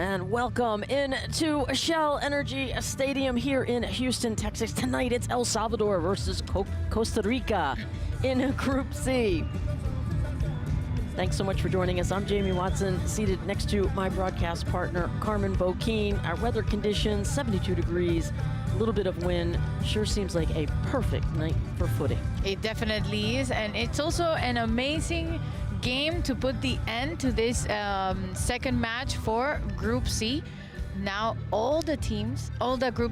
And welcome into Shell Energy Stadium here in Houston, Texas. Tonight it's El Salvador versus Costa Rica in Group C. Thanks so much for joining us. I'm Jamie Watson, seated next to my broadcast partner, Carmen Boquin. Our weather conditions, 72 degrees, a little bit of wind. Sure seems like a perfect night for footy. It definitely is, and it's also an amazing game to put the end to this second match for Group C. Now all the groups,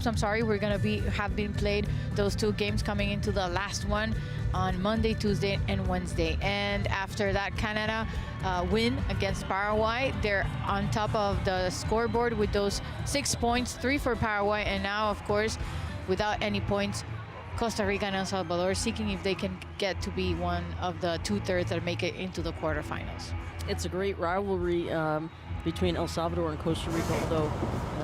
we're gonna have been played. Those two games coming into the last one on Monday, Tuesday, and Wednesday. And after that Canada win against Paraguay, they're on top of the scoreboard with those 6 points, 3 for Paraguay, and now, of course, without any points, Costa Rica and El Salvador seeking if they can get to be one of the 2/3 that make it into the quarterfinals. It's a great rivalry between El Salvador and Costa Rica, although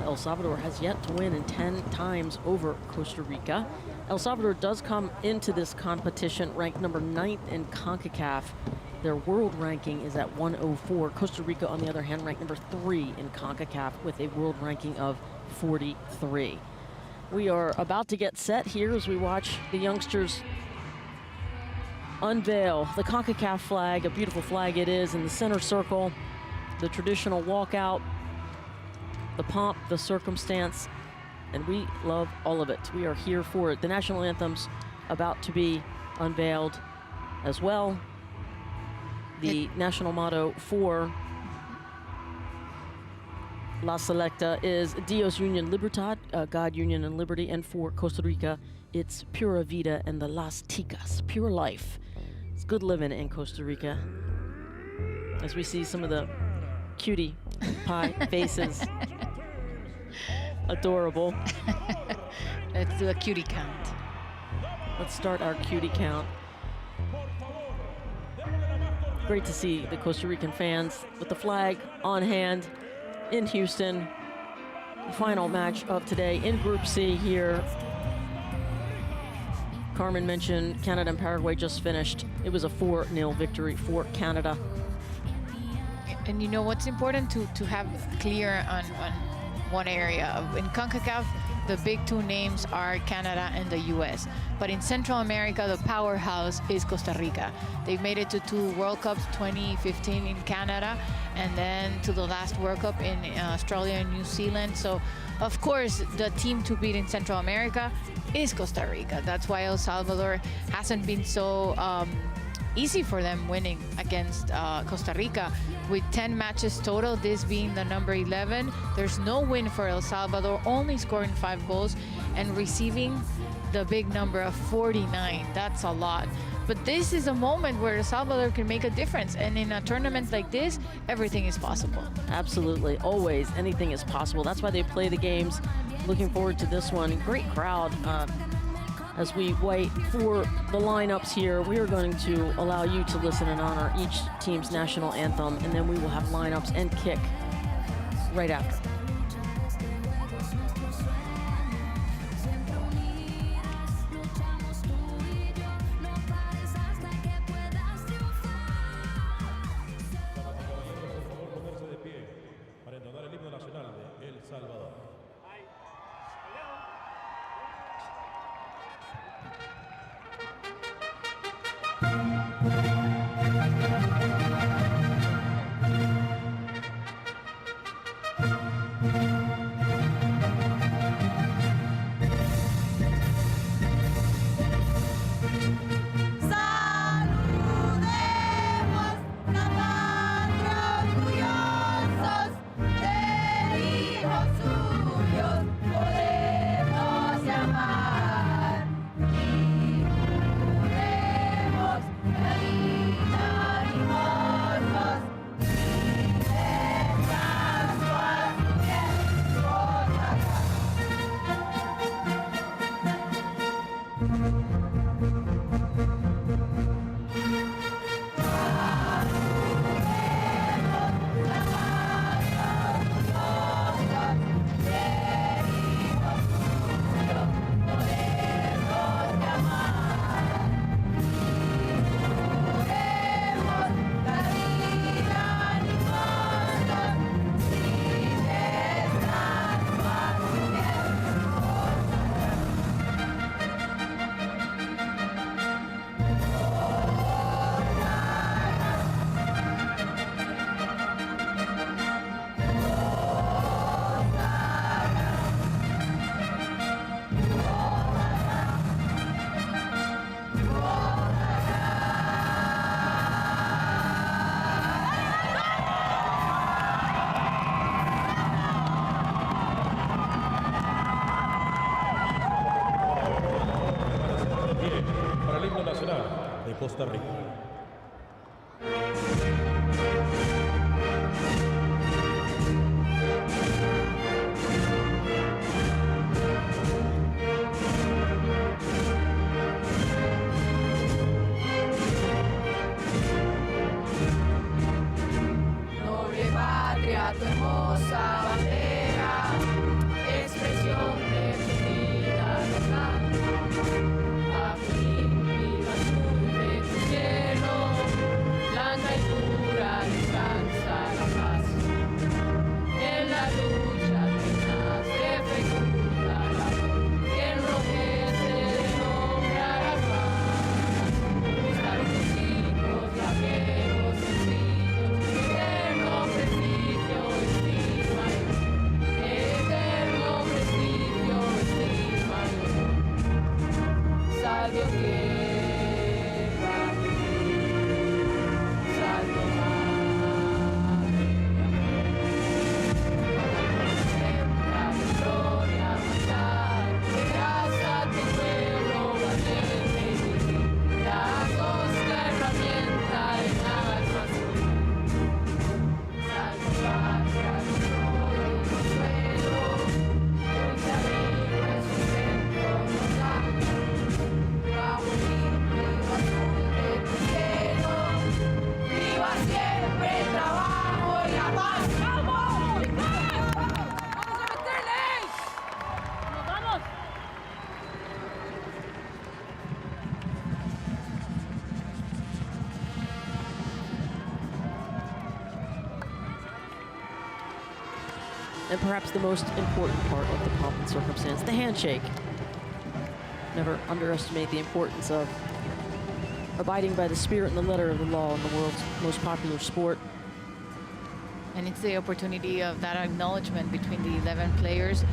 El Salvador has yet to win in 10 times over Costa Rica. El Salvador does come into this competition ranked number 9th in Concacaf. Their world ranking is at 104. Costa Rica, on the other hand, ranked number 3 in Concacaf with a world ranking of 43. We are about to get set here as we watch the youngsters unveil the Concacaf flag, a beautiful flag it is, in the center circle, the traditional walkout, the pomp, the circumstance, and we love all of it. We are here for it. The national anthem's about to be unveiled as well. The national motto for La Selecta is Dios Union Libertad, God, Union, and Liberty. And for Costa Rica, it's Pura Vida and the Las Ticas, pure life. It's good living in Costa Rica. As we see some of the cutie pie faces. Adorable. Let's do a cutie count. Let's start our cutie count. Great to see the Costa Rican fans with the flag on hand in Houston. The final match of today in Group C here. Carmen mentioned Canada and Paraguay just finished. It was a 4-0 victory for Canada. And you know what's important to have clear on one area. In CONCACAF, the big two names are Canada and the US. But in Central America, the powerhouse is Costa Rica. They've made it to 2 World Cups, 2015 in Canada, and then to the last World Cup in Australia and New Zealand. So, of course, the team to beat in Central America is Costa Rica. That's why El Salvador hasn't been so easy for them winning against Costa Rica. With 10 matches total, this being the number 11, there's no win for El Salvador, only scoring 5 goals and receiving the big number of 49. That's a lot. But this is a moment where El Salvador can make a difference. And in a tournament like this, everything is possible. Absolutely. Always. Anything is possible. That's why they play the games. Looking forward to this one. Great crowd. As we wait for the lineups here, we are going to allow you to listen and honor each team's national anthem, and then we will have lineups and kick right after. Costa Rica. Noble patria, tu hermosa bandera, expresión de tu vida local. Aquí viva azul de tu cielo, blanca y pura descansa la paz. En la lucha tenaz de fecunda la voz, que enrojece de nombre a la paz. Buscar tus hijos, viajeros sencillos, eterno prestigio, estima y honor. Eterno prestigio, estima y honor. Salve que va a vivir, salve madre de amor. Contempla tu gloria marchar, que grasa tu pueblo valiente y viril. La costa herramienta en alma azul. Salve patria, honor y consuelo, lucha libre, sustento nos da. Bajo el limpio azul de tu cielo, viva siempre el trabajo y la paz. ¡Vamos! ¡Vamos a meterles! ¡Nos vamos! And perhaps the most important part of the pomp and circumstance, the handshake. Never underestimate the importance of abiding by the spirit and the letter of the law in the world's most popular sport. And it's the opportunity of that acknowledgement between the 11 players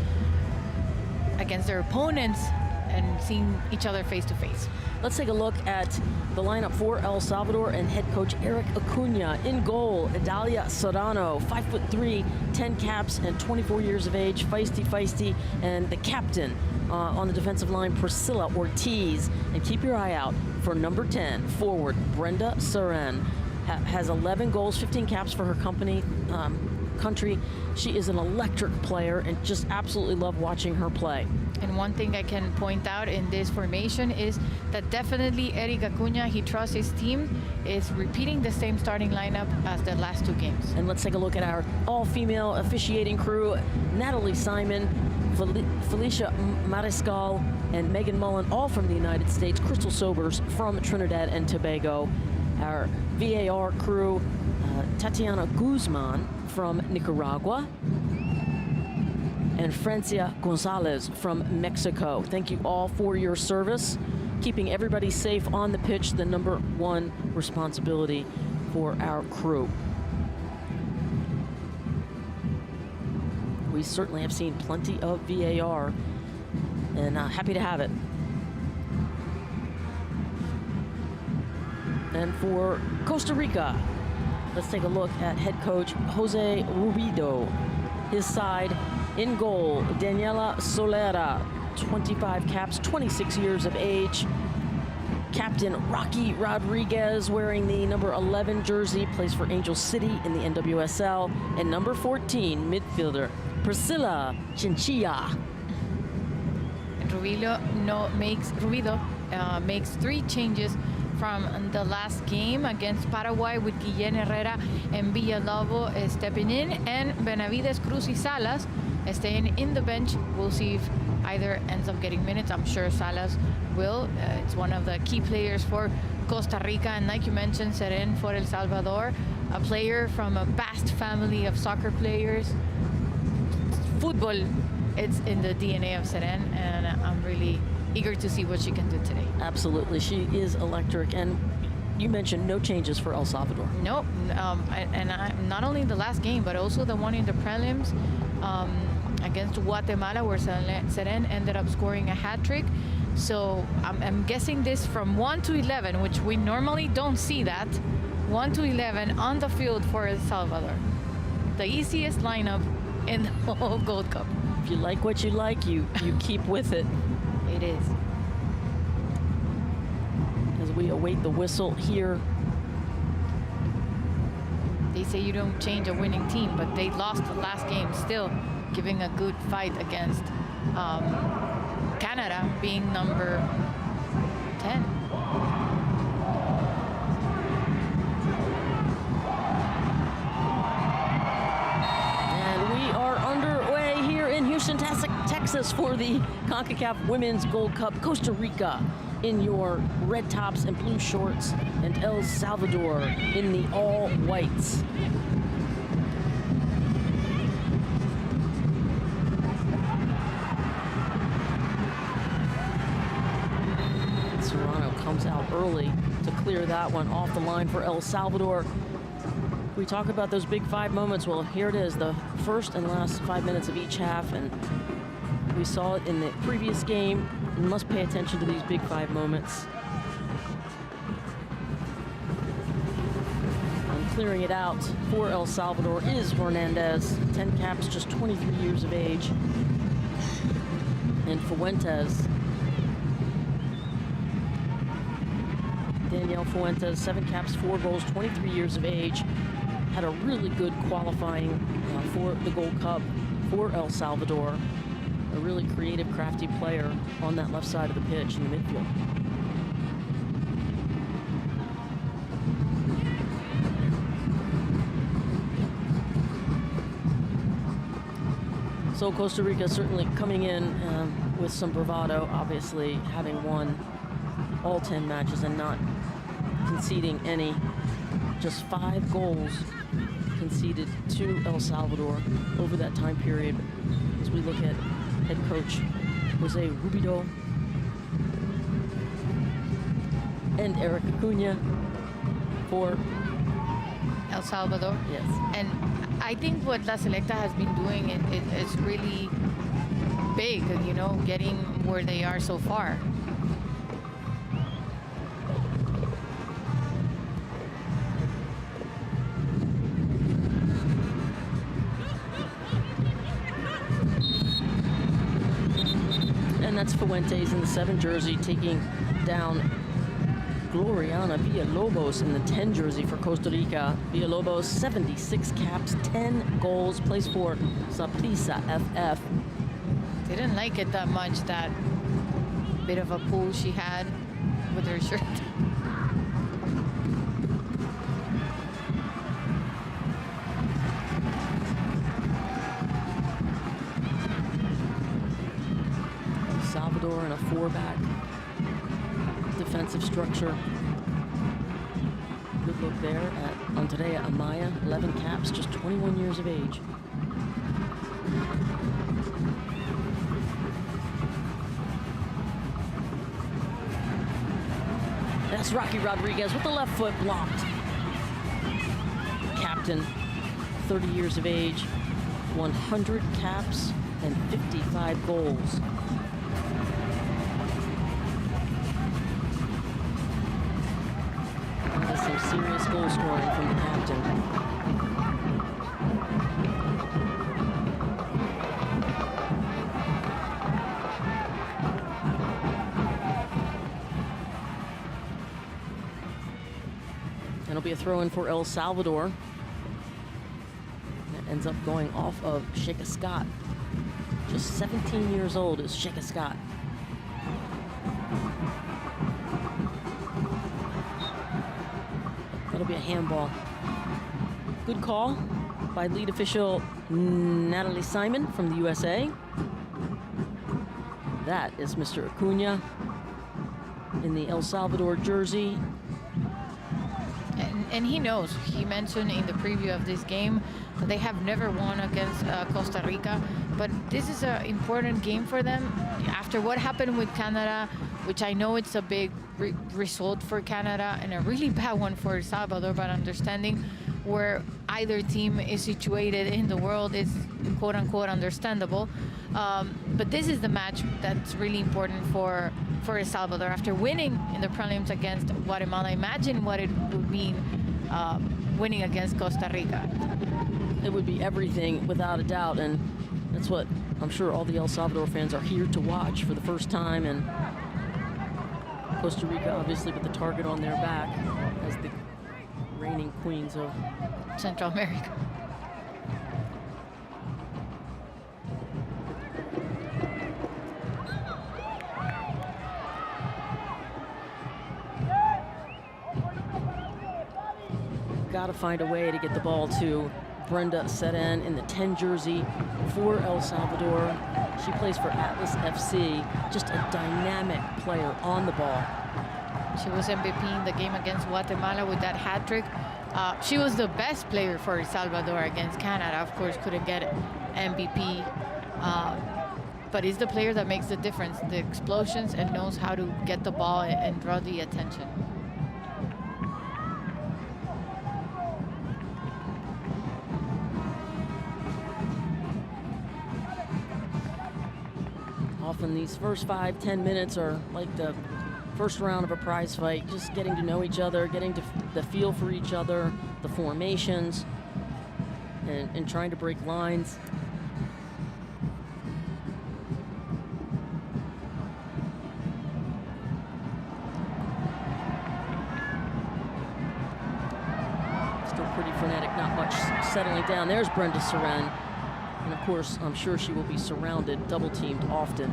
against their opponents and seeing each other face to face. Let's take a look at the lineup for El Salvador and head coach Eric Acuna. In goal, Idalia Serrano, 5'3", 10 caps, and 24 years of age, feisty, and the captain on the defensive line, Priscilla Ortiz. And keep your eye out for number 10, forward Brenda Seren. Has 11 goals, 15 caps for her country. She is an electric player and just absolutely love watching her play. And one thing I can point out in this formation is that definitely Eric Acuna, he trusts his team, is repeating the same starting lineup as the last two games. And let's take a look at our all-female officiating crew. Natalie Simon, Felicia Mariscal, and Megan Mullen, all from the United States. Crystal Sobers from Trinidad and Tobago. Our VAR crew, Tatiana Guzman from Nicaragua, and Francia Gonzalez from Mexico. Thank you all for your service. Keeping everybody safe on the pitch, the number one responsibility for our crew. We certainly have seen plenty of VAR, and happy to have it. And for Costa Rica, let's take a look at head coach Jose Rubido. His side, in goal, Daniela Solera, 25 caps, 26 years of age. Captain Rocky Rodriguez, wearing the number 11 jersey, plays for Angel City in the NWSL. And number 14, midfielder Priscilla Chinchilla. And Rubido makes 3 changes from the last game against Paraguay, with Guillén Herrera and Villalobos stepping in, and Benavides Cruz y Salas staying in the bench. We'll see if either ends up getting minutes. I'm sure Salas will. It's one of the key players for Costa Rica, and like you mentioned, Seren for El Salvador, a player from a vast family of soccer players. Football, it's in the DNA of Seren, and I'm really eager to see what she can do today. Absolutely, she is electric. And you mentioned no changes for El Salvador. Nope, not only the last game, but also the one in the prelims against Guatemala, where Seren ended up scoring a hat trick. So I'm guessing this from 1 to 11, which we normally don't see that. 1 to 11 on the field for El Salvador. The easiest lineup in the whole Gold Cup. If you like what you like, you keep with it. It is. As we await the whistle here. They say you don't change a winning team, but they lost the last game, still giving a good fight against Canada, being number 10. And we are underway here in Houston, Texas for the Concacaf Women's Gold Cup. Costa Rica in your red tops and blue shorts, and El Salvador in the all whites. Serrano comes out early to clear that one off the line for El Salvador. We talk about those big 5 moments. Well, here it is, the first and last 5 minutes of each half, and we saw it in the previous game. We must pay attention to these big 5 moments. And clearing it out for El Salvador is Hernandez, 10 caps, just 23 years of age. And Fuentes, Danielle Fuentes, 7 caps, 4 goals, 23 years of age. Had a really good qualifying for the Gold Cup for El Salvador. A really creative, crafty player on that left side of the pitch in the midfield. So Costa Rica certainly coming in with some bravado, obviously having won all 10 matches and not conceding any. Just 5 goals conceded to El Salvador over that time period. As we look at head coach Jose Rubido and Eric Acuna for El Salvador. Yes. And I think what La Selecta has been doing is really big, you know, getting where they are so far. And that's Fuentes in the 7 jersey taking down Gloriana Villalobos in the 10 jersey for Costa Rica. Villalobos, 76 caps, 10 goals, plays for Saprissa FF. Didn't like it that much, that bit of a pull she had with her shirt. Salvador in a 4-back defensive structure. Good look there at Andrea Amaya, 11 caps, just 21 years of age. That's Rocky Rodriguez with the left foot blocked. Captain, 30 years of age, 100 caps and 55 goals. That is some serious goal scoring from the captain. It'll be a throw-in for El Salvador. That ends up going off of Shaka Scott. Just 17 years old is Shaka Scott. That'll be a handball. Good call by lead official Natalie Simon from the USA. That is Mr. Acuna in the El Salvador jersey. And he knows. He mentioned in the preview of this game that they have never won against Costa Rica, but this is an important game for them. After what happened with Canada, which I know it's a big result for Canada and a really bad one for El Salvador, but understanding where either team is situated in the world is quote-unquote understandable. But this is the match that's really important for El Salvador. After winning in the prelims against Guatemala, imagine what it would mean winning against Costa Rica. It would be everything without a doubt, and that's what I'm sure all the El Salvador fans are here to watch for the first time. And Costa Rica, obviously, with the target on their back as the reigning queens of Central America. Got to find a way to get the ball to Brenda Seren in the 10 jersey for El Salvador. She plays for Atlas FC, just a dynamic player on the ball. She was MVP in the game against Guatemala with that hat trick. She was the best player for El Salvador against Canada. Of course, couldn't get MVP, but is the player that makes the difference, the explosions, and knows how to get the ball and draw the attention. Often these first 5-10 minutes are like the first round of a prize fight, just getting to know each other, getting to the feel for each other, the formations, and trying to break lines. Still pretty frenetic, not much settling down. There's Brenda Seren. And of course, I'm sure she will be surrounded, double-teamed often.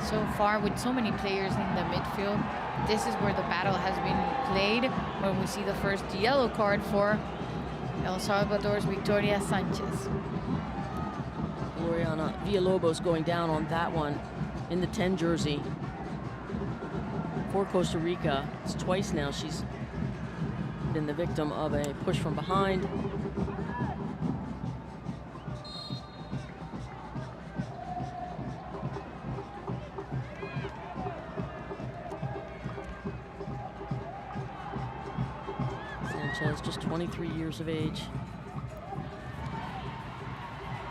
So far, with so many players in the midfield, this is where the battle has been played when we see the first yellow card for El Salvador's Victoria Sanchez. Gloriana Villalobos going down on that one in the 10 jersey. For Costa Rica, it's twice now she's been the victim of a push from behind. Sanchez, just 23 years of age.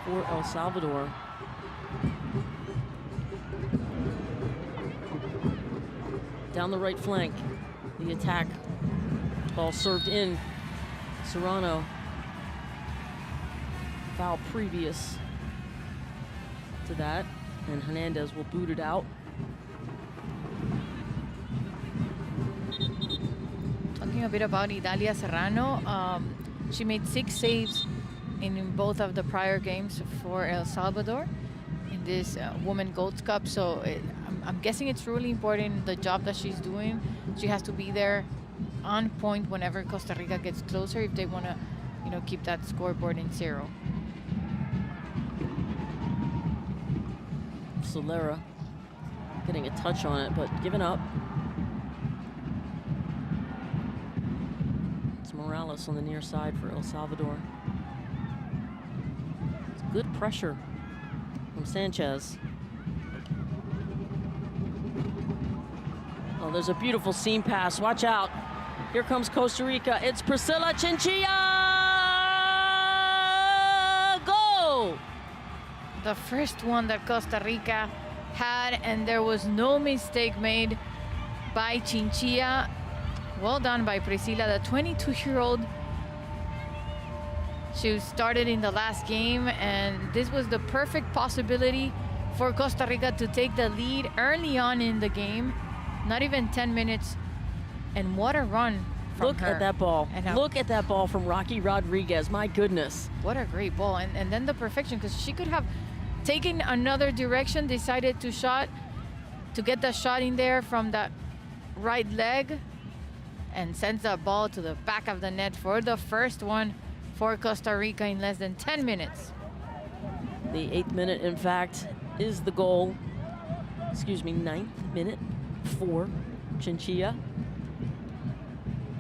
For El Salvador. Down the right flank, the attack. Ball served in. Serrano. Foul previous to that, and Hernandez will boot it out. Talking a bit about Idalia Serrano, she made 6 saves in both of the prior games for El Salvador in this Women Gold Cup. So I'm guessing it's really important, the job that she's doing. She has to be there on point whenever Costa Rica gets closer if they want to, keep that scoreboard in 0. Solera getting a touch on it, but giving up. It's Morales on the near side for El Salvador. It's good pressure from Sanchez. Oh, there's a beautiful seam pass. Watch out. Here comes Costa Rica. It's Priscilla Chinchilla. Goal! The first one that Costa Rica had, and there was no mistake made by Chinchilla. Well done by Priscilla, the 22-year-old. She started in the last game, and this was the perfect possibility for Costa Rica to take the lead early on in the game. Not even 10 minutes. And what a run from Look her. at that ball. And Look at that ball from Rocky Rodriguez. My goodness. What a great ball. And then the perfection, because she could have taken another direction, decided to get that shot in there from that right leg, and sends that ball to the back of the net for the first one for Costa Rica in less than 10 minutes. The 8th minute, in fact, is the goal. Excuse me, 9th minute for Chinchilla.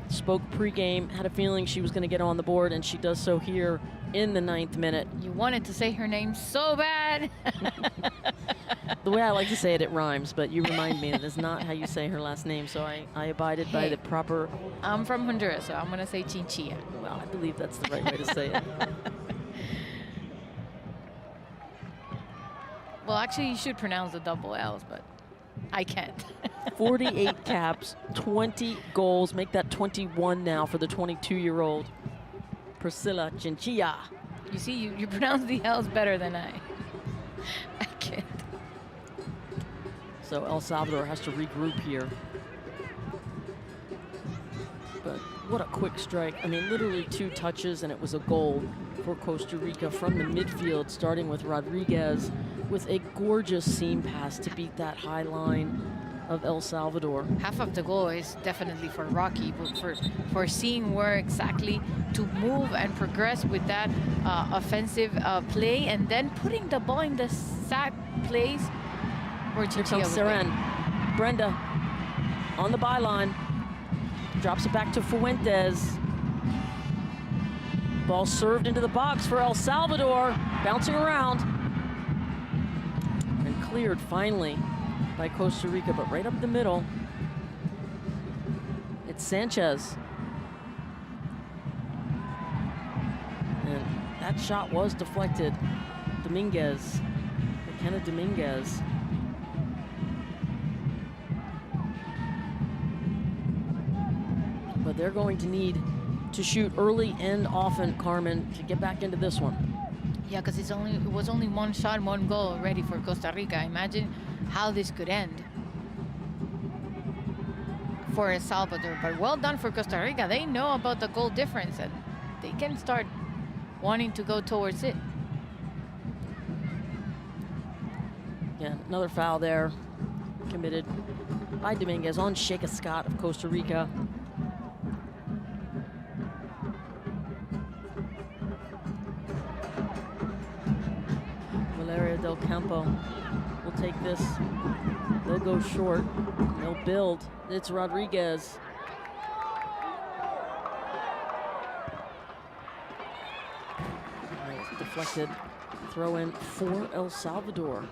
Spoke pregame, had a feeling she was going to get on the board, and she does so here in the 9th minute. You wanted to say her name so bad. The way I like to say it, it rhymes, but you remind me that is not how you say her last name, so I abided by the proper... I'm from Honduras, so I'm going to say Chinchilla. Well, I believe that's the right way to say it. Well, actually, you should pronounce the double L's, but I can't. 48 caps, 20 goals, make that 21 now for the 22-year-old Priscilla Chinchilla. You see, you pronounce the L's better than I. I can't. So El Salvador has to regroup here. But what a quick strike. I mean, literally 2 touches and it was a goal for Costa Rica from the midfield, starting with Rodriguez with a gorgeous seam pass to beat that high line of El Salvador. Half of the goal is definitely for Rocky, but for seeing where exactly to move and progress with that offensive play, and then putting the ball in the sack place where Here comes Seren. Brenda on the byline. Drops it back to Fuentes. Ball served into the box for El Salvador. Bouncing around. And cleared finally by Costa Rica, but right up the middle. It's Sanchez. And that shot was deflected. Dominguez. McKenna Dominguez. But they're going to need to shoot early and often, Carmen, to get back into this one. Yeah, because it was only 1 shot, 1 goal already for Costa Rica. Imagine how this could end for El Salvador. But well done for Costa Rica. They know about the goal difference and they can start wanting to go towards it. Yeah, another foul there committed by Dominguez on Sheikha Scott of Costa Rica. Del Campo will take this. They'll go short. They'll build. It's Rodriguez. Nice deflected throw in for El Salvador.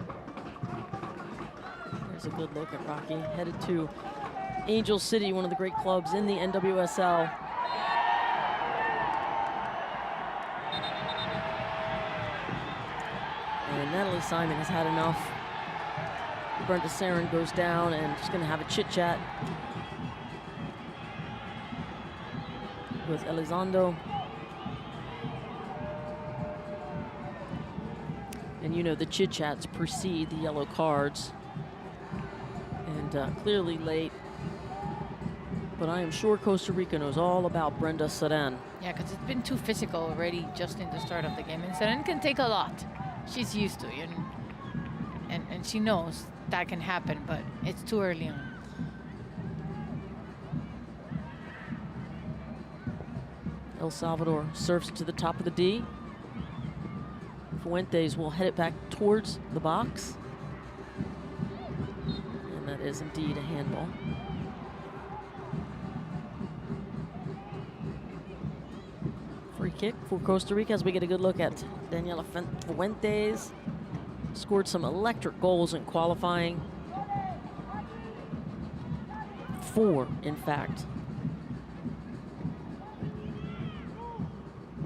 There's a good look at Rocky. Headed to Angel City, one of the great clubs in the NWSL. And Natalie Simon has had enough. Brenda Seren goes down and just gonna have a chit chat with Elizondo. And you know the chit chats precede the yellow cards. And clearly late. But I am sure Costa Rica knows all about Brenda Seren. Yeah, because it's been too physical already just in the start of the game. And Seren can take a lot. She's used to it, and she knows that can happen, but it's too early on. El Salvador serves to the top of the D. Fuentes will head it back towards the box. And that is indeed a handball. Free kick for Costa Rica as we get a good look at Daniela Fuentes. Scored some electric goals in qualifying. 4, in fact.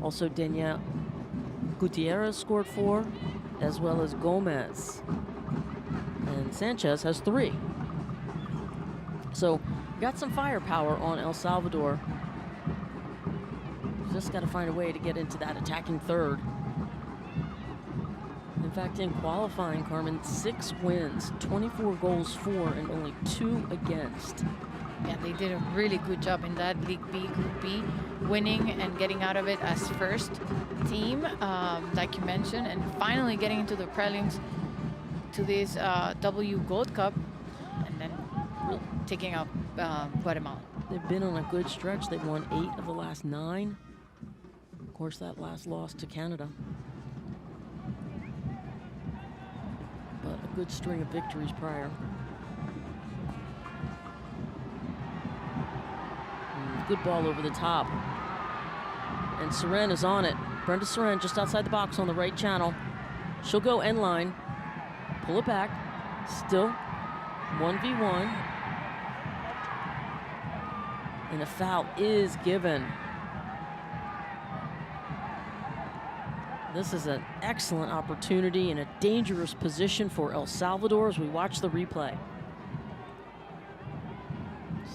Also, Daniela Gutierrez scored 4, as well as Gomez. And Sanchez has 3. So, got some firepower on El Salvador. Just got to find a way to get into that attacking third. In fact, in qualifying, Carmen, 6 wins, 24 goals for, and only 2 against. Yeah, they did a really good job in that League B, Group B, winning and getting out of it as first team, like you mentioned, and finally getting into the prelims to this W Gold Cup, and then taking out Guatemala. They've been on a good stretch. They've won 8 of the last 9. Of course, that last loss to Canada. But a good string of victories prior. Good ball over the top. And Seren is on it. Brenda Seren just outside the box on the right channel. She'll go end line. Pull it back. Still 1v1. And a foul is given. This is an excellent opportunity and a dangerous position for El Salvador as we watch the replay.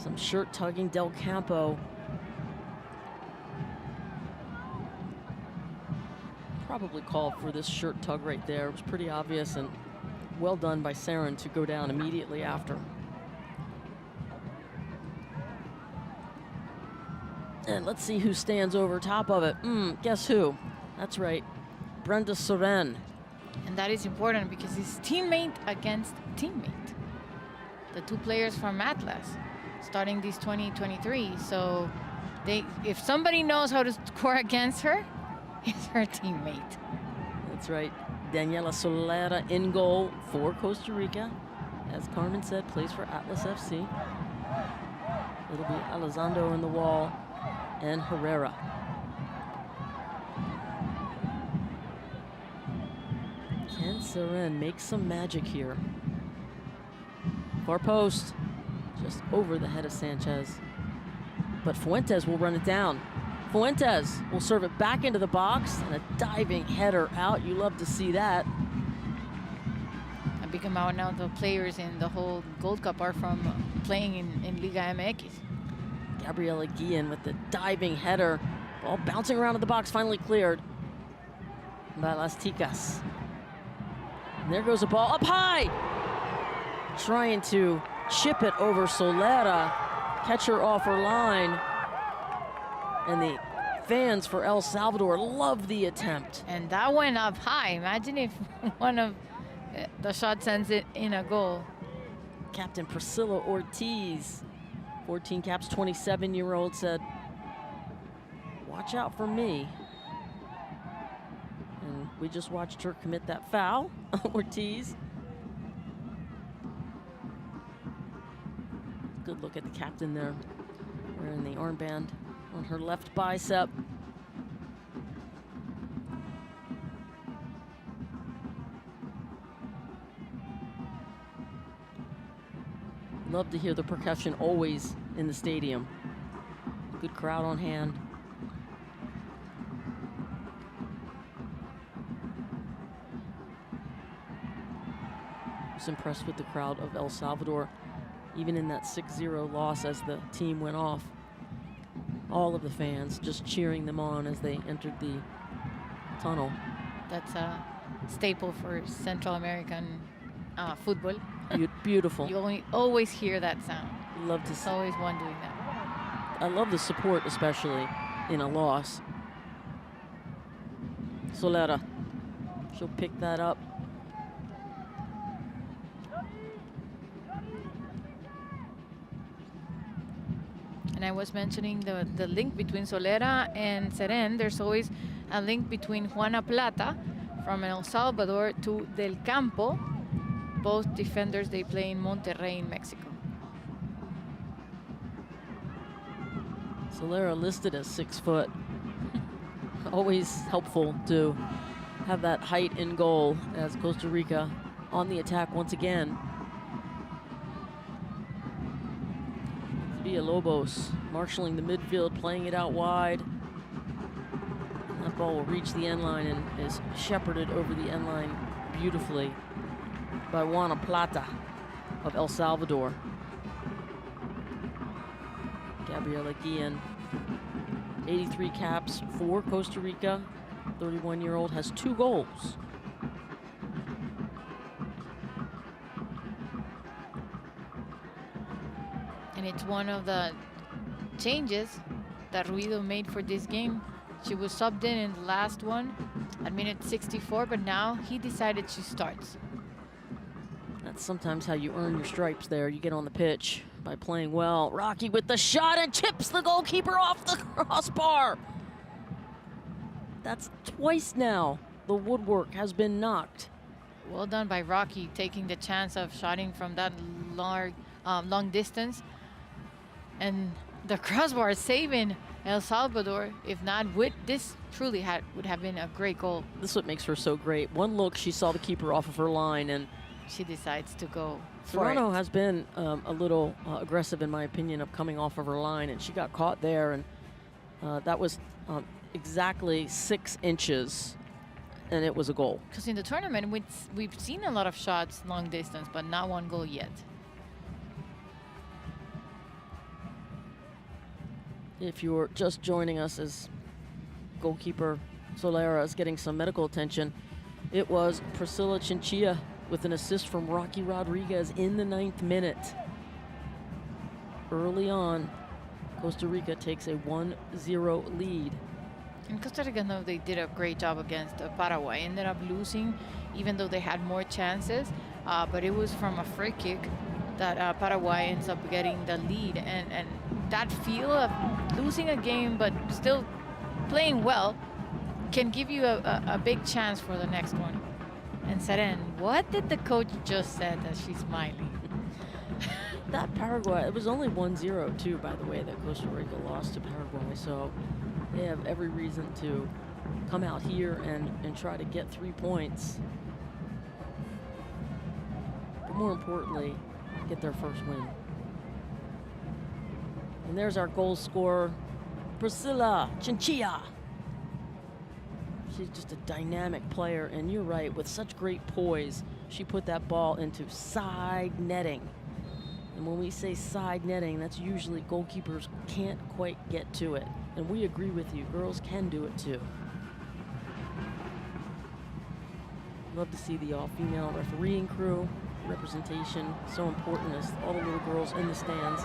Some shirt tugging Del Campo. Probably called for this shirt tug right there. It was pretty obvious, and well done by Saren to go down immediately after. And let's see who stands over top of it. Guess who? That's right, Brenda Soren. And that is important because it's teammate against teammate. The two players from Atlas starting this 2023. So if somebody knows how to score against her, it's her teammate. That's right. Daniela Solera in goal for Costa Rica. As Carmen said, plays for Atlas FC. It'll be Elizondo in the wall and Herrera. Can Seren make some magic here? Far post, just over the head of Sanchez. But Fuentes will run it down. Fuentes will serve it back into the box, and a diving header out. You love to see that. And become out now the players in the whole Gold Cup are from playing in Liga MX. Gabriela Guillen with the diving header. Ball bouncing around in the box, finally cleared by Las Ticas. And there goes a ball up high. Trying to chip it over Solera. Catch her off her line. And the fans for El Salvador love the attempt. And that went up high. Imagine if one of the shots sends it in a goal. Captain Priscilla Ortiz, 14 caps, 27-year-old, said, "Watch out for me." And we just watched her commit that foul, Ortiz. Good look at the captain there, wearing the armband on her left bicep. Love to hear the percussion always in the stadium. Good crowd on hand. I was impressed with the crowd of El Salvador, even in that 6-0 loss as the team went off. All of the fans just cheering them on as they entered the tunnel. That's a staple for Central American football. Beautiful. You always hear that sound. Love to There's see. always one doing that. I love the support, especially in a loss. Solera, she'll pick that up. And I was mentioning the link between Solera and Seren. There's always a link between Juana Plata from El Salvador to Del Campo. Both defenders, they play in Monterrey in Mexico. Solera listed as 6 foot. Always helpful to have that height in goal as Costa Rica on the attack once again. Villalobos marshaling the midfield, playing it out wide. That ball will reach the end line and is shepherded over the end line beautifully by Juana Plata of El Salvador. Gabriela Guillen, 83 caps for Costa Rica. 31-year-old has 2 goals. And it's one of the changes that Ruido made for this game. She was subbed in the last one at minute 64, but now he decided she starts. That's sometimes how you earn your stripes there. You get on the pitch by playing well. Rocky with the shot and chips the goalkeeper off the crossbar. That's twice now the woodwork has been knocked. Well done by Rocky, taking the chance of shooting from that long distance. And the crossbar saving El Salvador. If not, this truly would have been a great goal. This is what makes her so great. One look, she saw the keeper off of her line, and she decides to go for Serrano it. has been a little aggressive, in my opinion, of coming off of her line, and she got caught there, and that was exactly 6 inches, and it was a goal. Because in the tournament, we've seen a lot of shots long distance, but not one goal yet. If you're just joining us, as goalkeeper Solera is getting some medical attention, it was Priscilla Chinchilla with an assist from Rocky Rodriguez in the 9th minute. Early on, Costa Rica takes a 1-0 lead. And Costa Rica, no, they did a great job against Paraguay. Ended up losing, even though they had more chances. But it was from a free kick that Paraguay ends up getting the lead. And that feel of losing a game but still playing well can give you a big chance for the next one. And Seren, what did the coach just said that she's smiling? That Paraguay, it was only 1-0 too, by the way, that Costa Rica lost to Paraguay. So they have every reason to come out here and try to get 3 points. But more importantly, get their first win. And there's our goal scorer, Priscilla Chinchilla. She's just a dynamic player, and you're right, with such great poise, she put that ball into side netting. And when we say side netting, that's usually goalkeepers can't quite get to it. And we agree with you, girls can do it too. Love to see the all-female refereeing crew. Representation, so important, as all the little girls in the stands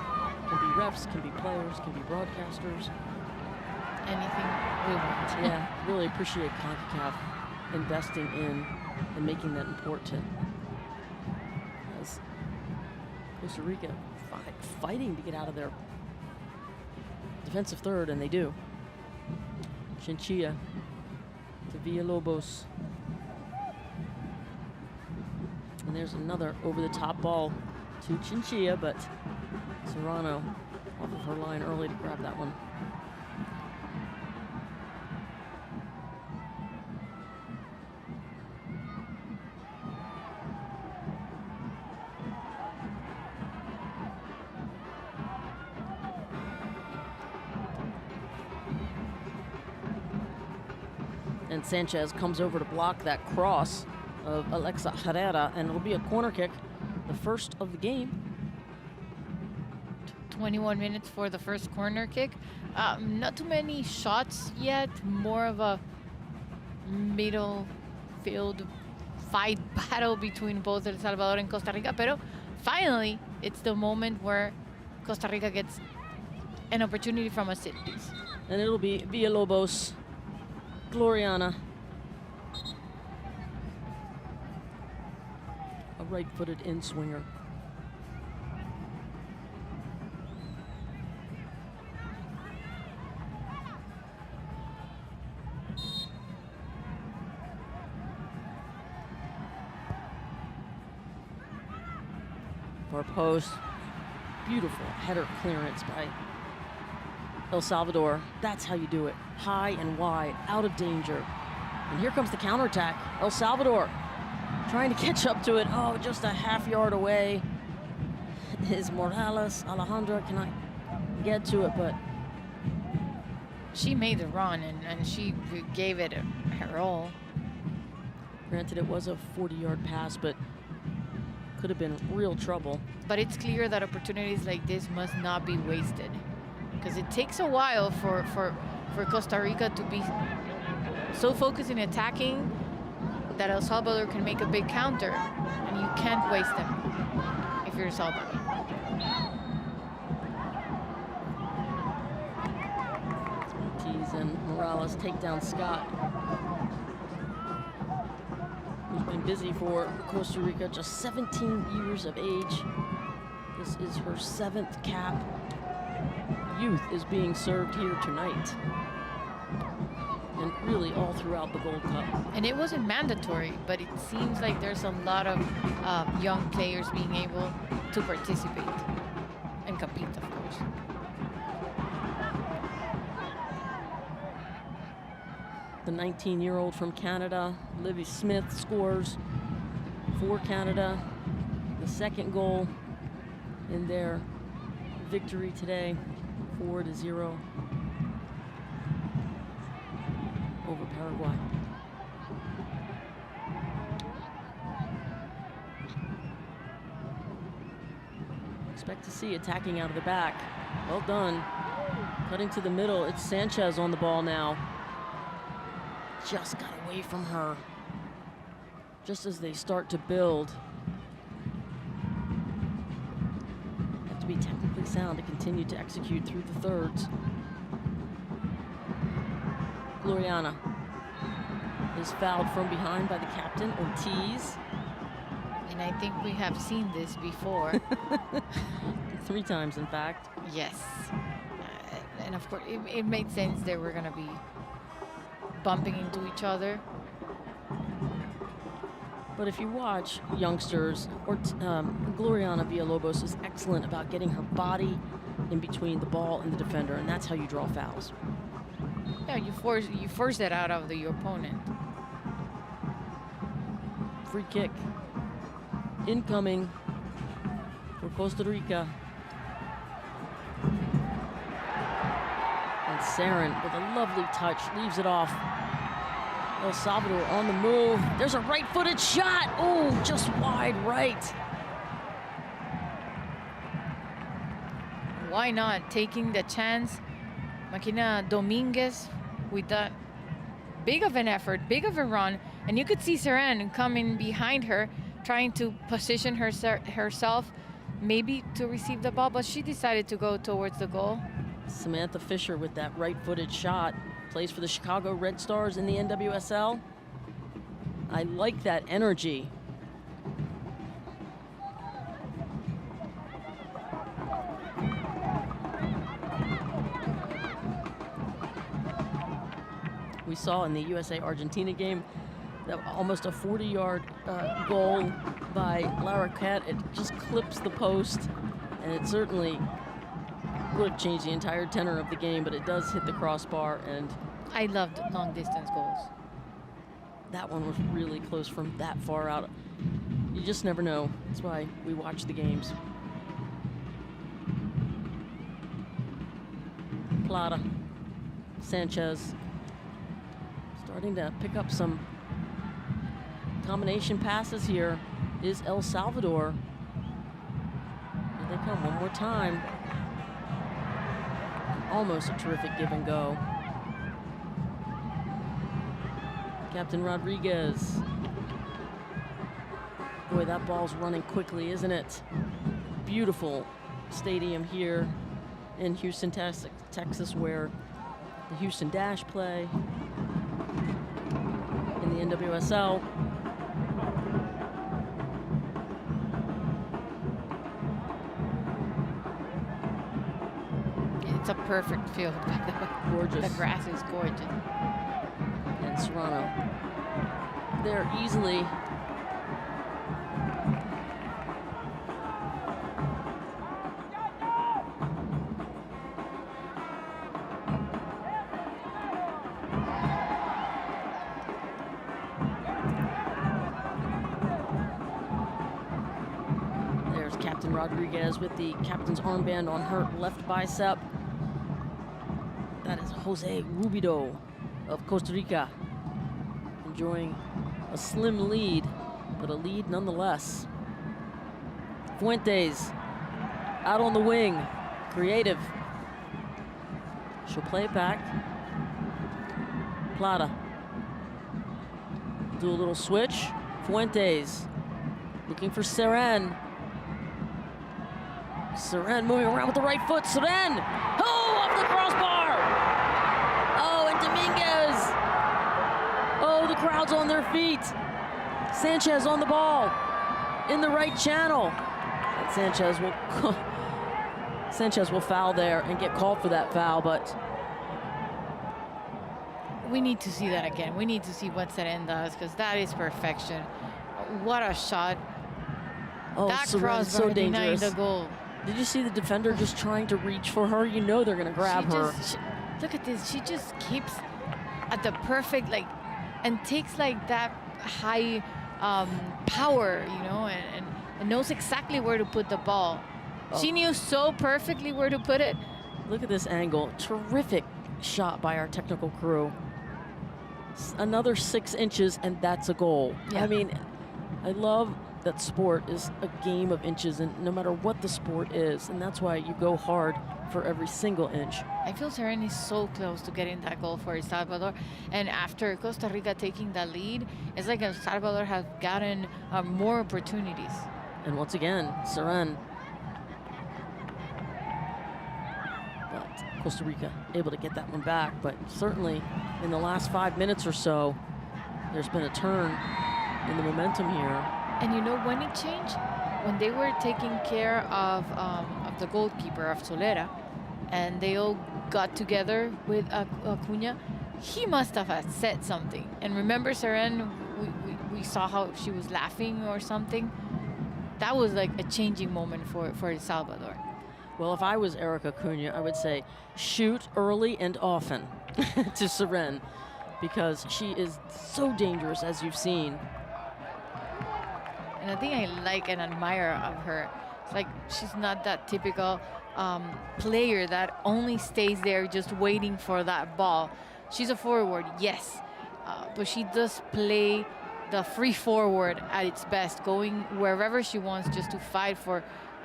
can be refs, can be players, can be broadcasters. Anything we want. Yeah, really appreciate Concacaf investing in and making that important. As Costa Rica fighting to get out of their defensive third, and they do. Chinchilla to Villalobos. And there's another over-the-top ball to Chinchilla, but Serrano off of her line early to grab that one. And Sanchez comes over to block that cross of Alexa Herrera, and it'll be a corner kick, the first of the game. 21 minutes for the first corner kick. Not too many shots yet, more of a middle field fight battle between both El Salvador and Costa Rica, pero finally it's the moment where Costa Rica gets an opportunity from a set piece. And it'll be Villalobos, Gloriana. A right-footed in-swinger. Far post. Beautiful header clearance by El Salvador. That's how you do it. High and wide, out of danger. And here comes the counterattack. El Salvador trying to catch up to it. Oh, just a half yard away. Is Morales. Alejandra cannot get to it, but She made the run and she gave it her all. granted it was a 40-yard pass, but could have been real trouble. But it's clear that opportunities like this must not be wasted, because it takes a while for Costa Rica to be so focused in attacking that El Salvador can make a big counter, and you can't waste them if you're El Salvador. Ortiz and Morales take down Scott, who's been busy for Costa Rica, just 17 years of age. This is her 7th cap. Youth is being served here tonight, and really all throughout the Gold Cup. And it wasn't mandatory, but it seems like there's a lot of young players being able to participate and compete, of course. The 19-year-old from Canada, Livy Smith, scores for Canada. The second goal in their victory today, 4-0 over Paraguay. Expect to see attacking out of the back. Well done. Cutting to the middle, it's Sanchez on the ball now. Just got away from her. just as they start to build. Have to be technically sound to continue to execute through the thirds. Gloriana is fouled from behind by the captain, Ortiz. And I think we have seen this before. 3 times, in fact. Yes. And of course, it made sense they were going to be bumping into each other. But if you watch youngsters, Gloriana Villalobos is excellent about getting her body in between the ball and the defender, and that's how you draw fouls. Yeah, you force that out of your opponent. Free kick incoming for Costa Rica. And Saren with a lovely touch leaves it off. El Salvador on the move. There's a right-footed shot. Oh, just wide right. Why not? Taking the chance. Makina Dominguez with that big of an effort, big of a run. And you could see Saren coming behind her, trying to position herself maybe to receive the ball, but she decided to go towards the goal. Samantha Fisher with that right-footed shot. Plays for the Chicago Red Stars in the NWSL. I like that energy. We saw in the USA-Argentina game that almost a 40-yard goal by Lara Cat. It just clips the post, and it certainly would have changed the entire tenor of the game, but it does hit the crossbar, and I loved long distance goals. that one was really close from that far out. You just never know. That's why we watch the games. Plata, Sanchez, starting to pick up some combination passes here is El Salvador. Here they come one more time. Almost a terrific give and go. Captain Rodriguez. Boy, that ball's running quickly, isn't it? Beautiful stadium here in Houston, Texas, where the Houston Dash play in the NWSL. It's a perfect field, by the way. Gorgeous. The grass is gorgeous. And Serrano there easily. There's Captain Rodriguez with the captain's armband on her left bicep. That is Jose Rubido of Costa Rica, enjoying a slim lead, but a lead nonetheless. Fuentes out on the wing, creative. She'll play it back. Plata do a little switch. Fuentes looking for Seren. Seren moving around with the right foot. Seren, oh, off the crossbar. Oh, and Dominguez. Oh, the crowd's on their feet. Sanchez on the ball in the right channel. And Sanchez will foul there and get called for that foul, but We need to see that again. We need to see what Seren does, because that is perfection. What a shot. oh, That Seren's crossbar so denying dangerous. the goal. Did you see the defender just trying to reach for her? You know they're gonna grab her. Look at this. She just keeps at the perfect, like, and takes like that high power, you know, and knows exactly where to put the ball. Oh. She knew so perfectly where to put it. Look at this angle. Terrific shot by our technical crew. Another 6 inches, and that's a goal. Yeah. I mean, I love that sport is a game of inches, and no matter what the sport is, and that's why you go hard for every single inch. I feel Seren is so close to getting that goal for El Salvador. And after Costa Rica taking the lead, it's like El Salvador has gotten more opportunities. And once again, Seren. But Costa Rica able to get that one back. But certainly in the last 5 minutes or so, there's been a turn in the momentum here. And you know when it changed? When they were taking care of the goalkeeper of Solera, and they all got together with Acuna, he must have said something. And remember, Seren, we saw how she was laughing or something. That was like a changing moment for El Salvador. Well, if I was Eric Acuna, I would say shoot early and often to Seren, because she is so dangerous, as you've seen. And I think I like and admire of her. It's like she's not that typical player that only stays there just waiting for that ball. She's a forward, yes, but she does play the free forward at its best, going wherever she wants just to fight for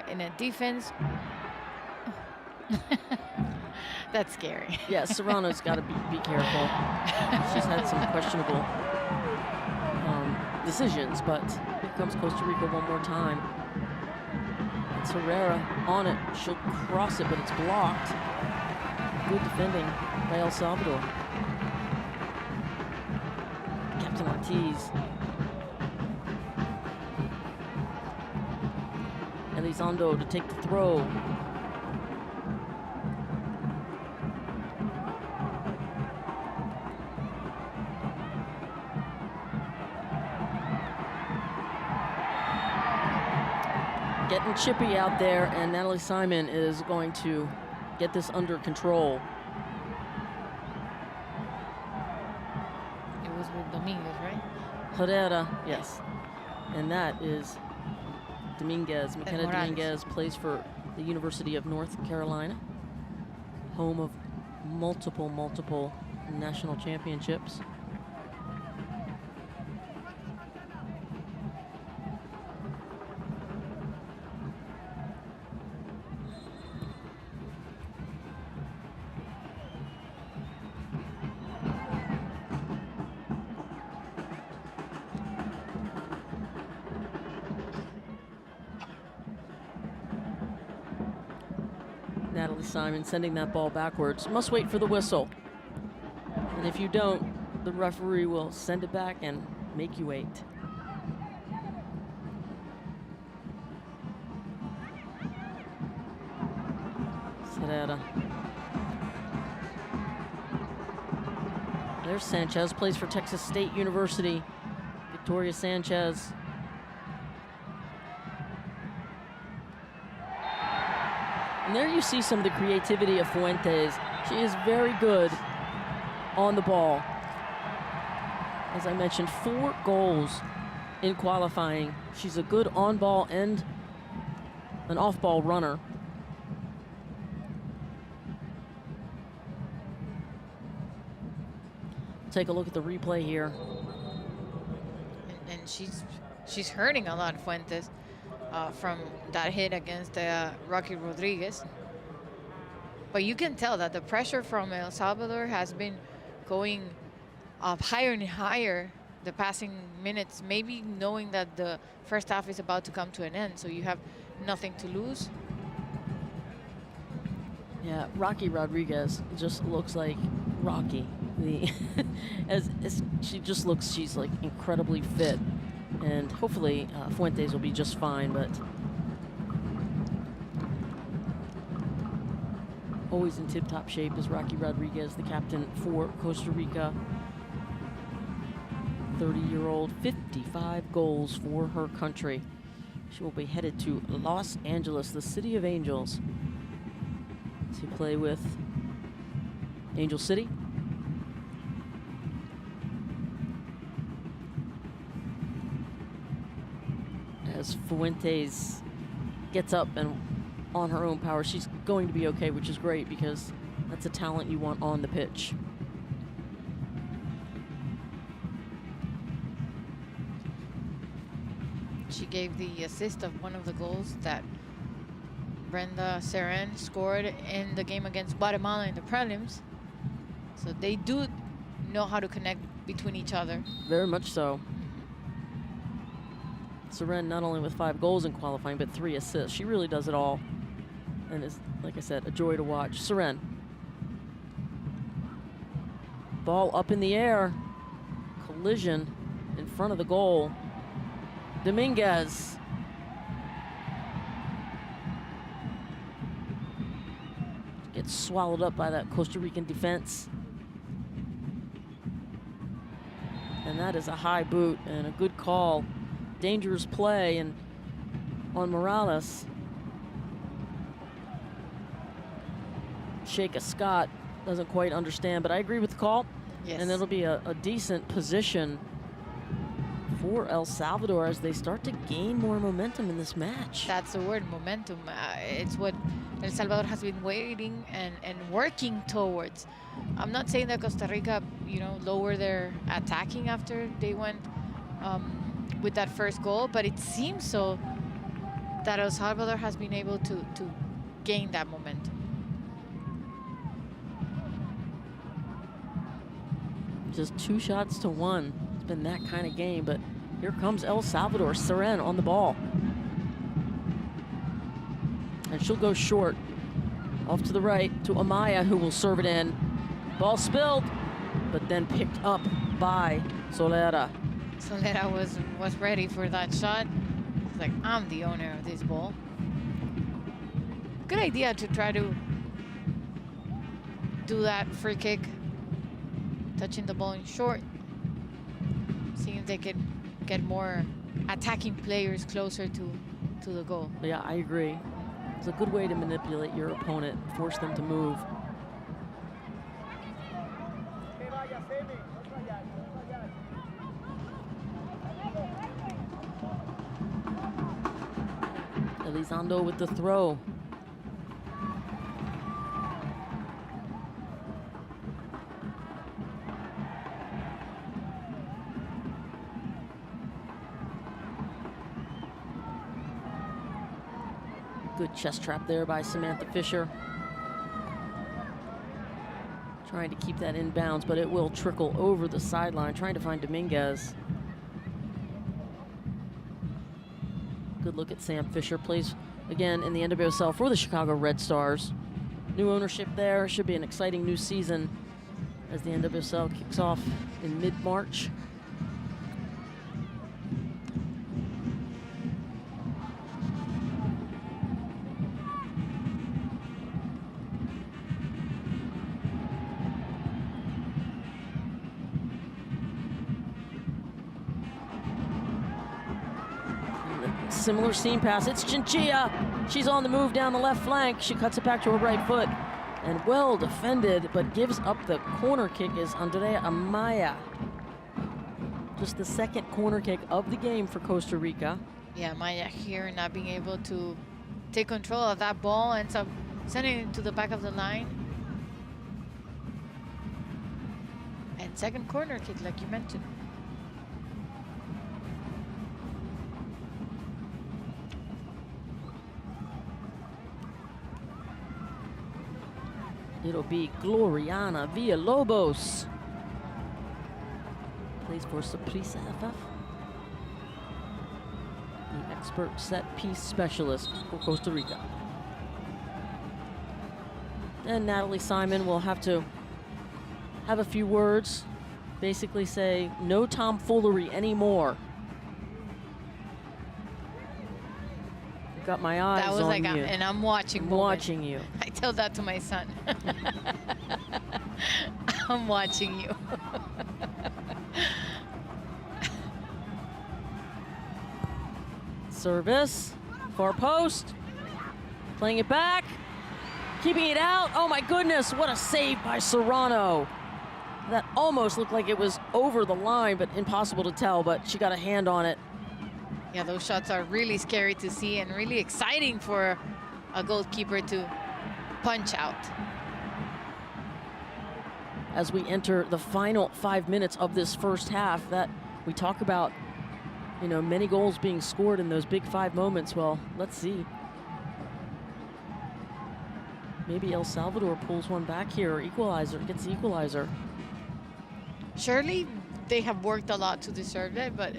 in a defense. That's scary. Yeah, Serrano's got to be careful. She's had some questionable decisions, but here comes Costa Rica one more time. It's Herrera on it. She'll cross it, but it's blocked. Good defending by El Salvador. Captain Ortiz. Elizondo to take the throw. Getting chippy out there, and Natalie Simon is going to get this under control. It was with Dominguez, right? Herrera, yes. And that is Dominguez. McKenna Dominguez plays for the University of North Carolina, home of multiple national championships. Natalie Simon sending that ball backwards. Must wait for the whistle. And if you don't, the referee will send it back and make you wait. Serrera. There's Sanchez, plays for Texas State University. Victoria Sanchez. And there you see some of the creativity of Fuentes. She is very good on the ball. As I mentioned, 4 goals in qualifying. She's a good on-ball and an off-ball runner. Take a look at the replay here. And she's hurting a lot, Fuentes, from that hit against Rocky Rodriguez. But you can tell that the pressure from El Salvador has been going up higher and higher the passing minutes, maybe knowing that the first half is about to come to an end, so you have nothing to lose. Yeah, Rocky Rodriguez just looks like Rocky. As she just looks, she's like incredibly fit, and hopefully Fuentes will be just fine. But always in tip-top shape is Rocky Rodriguez, the captain for Costa Rica. 30-year-old, 55 goals for her country. She will be headed to Los Angeles, the city of angels, to play with Angel City. As Fuentes gets up and on her own power, she's going to be okay, which is great because that's a talent you want on the pitch. She gave the assist of one of the goals that Brenda Seren scored in the game against Guatemala in the prelims. So they do know how to connect between each other. Very much so. Seren not only with 5 goals in qualifying, but 3 assists. She really does it all. And is, like I said, a joy to watch. Seren. Ball up in the air. Collision in front of the goal. Dominguez. Gets swallowed up by that Costa Rican defense. And that is a high boot and a good call. Dangerous play and on Morales. Sheikha Scott doesn't quite understand, but I agree with the call. Yes. And it'll be a decent position for El Salvador as they start to gain more momentum in this match. That's the word, momentum. It's what El Salvador has been waiting and working towards. I'm not saying that Costa Rica, you know, lower their attacking after they went with that first goal, but it seems so that El Salvador has been able to gain that momentum. Just 2 shots to 1. It's been that kind of game, but here comes El Salvador. Seren on the ball. And she'll go short. Off to the right to Amaya, who will serve it in. Ball spilled, but then picked up by Solera. Solera was ready for that shot. It's like, I'm the owner of this ball. Good idea to try to do that free kick. Touching the ball in short. Seeing if they can get more attacking players closer to the goal. Yeah, I agree. It's a good way to manipulate your opponent, force them to move. Elizondo with the throw. Good chest trap there by Samantha Fisher. Trying to keep that in bounds, but it will trickle over the sideline, trying to find Dominguez. Good look at Sam Fisher. Plays again in the NWSL for the Chicago Red Stars. New ownership there. Should be an exciting new season as the NWSL kicks off in mid-March. Similar seam pass. It's Chinchilla. She's on the move down the left flank. She cuts it back to her right foot. And well defended, but gives up the corner kick is Andrea Amaya. Just the 2nd corner kick of the game for Costa Rica. Yeah, Amaya here not being able to take control of that ball, ends up sending it to the back of the line. And 2nd corner kick, like you mentioned. It'll be Gloriana Villalobos. Plays for Saprissa FF. The expert set piece specialist for Costa Rica. And Natalie Simon will have to have a few words. Basically say, no tomfoolery anymore. Got my eyes That was on like, you. and I'm watching. I'm moment. watching you. I tell that to my son. I'm watching you. Service, far post, playing it back, keeping it out. Oh my goodness, what a save by Serrano. That almost looked like it was over the line, but impossible to tell, but she got a hand on it. Yeah, those shots are really scary to see and really exciting for a goalkeeper to punch out. As we enter the final 5 minutes of this first half, that we talk about, you know, many goals being scored in those big 5 moments. Well, let's see. maybe El Salvador pulls one back here, or equalizer, gets the equalizer. Surely they have worked a lot to deserve it, but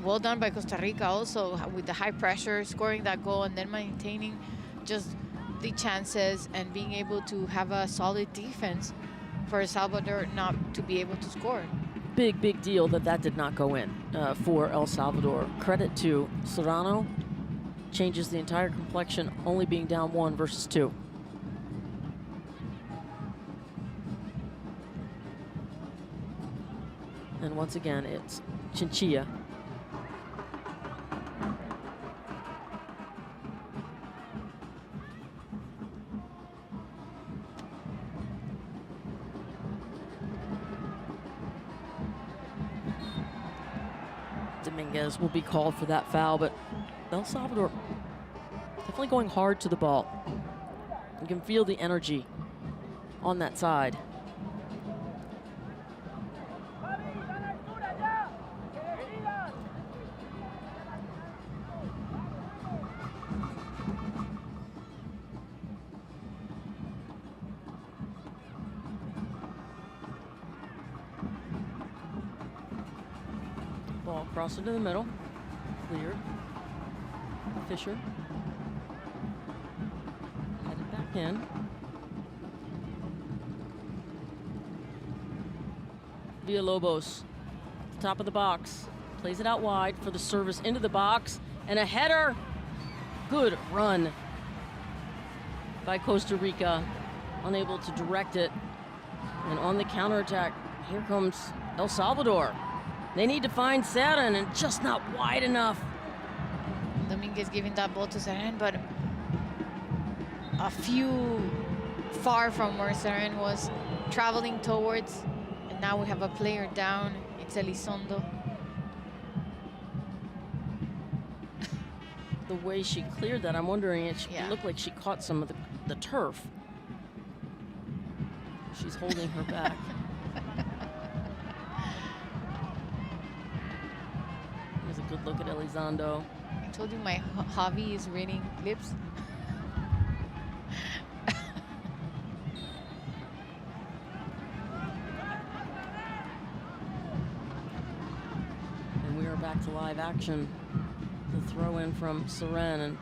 well done by Costa Rica also with the high pressure, scoring that goal and then maintaining just the chances and being able to have a solid defense for El Salvador not to be able to score. Big deal that did not go in for El Salvador. Credit to Serrano. Changes the entire complexion, only being down 1 versus 2. And once again, it's Chinchilla. Dominguez will be called for that foul, but El Salvador definitely going hard to the ball. You can feel the energy on that side. Ball crossed into the middle, cleared. Fisher headed back in. Villalobos, top of the box, plays it out wide for the service into the box, and a header. Good run by Costa Rica, unable to direct it. And on the counterattack, here comes El Salvador. They need to find Seren, and just not wide enough. Dominguez giving that ball to Seren, but a few far from where Seren was traveling towards. And now we have a player down. It's Elizondo. The way she cleared that, I'm wondering if it looked like she caught some of the turf. She's holding her back. Here's a good look at Elizondo. I told you my hobby is reading lips. And we are back to live action. The throw in from Seren, and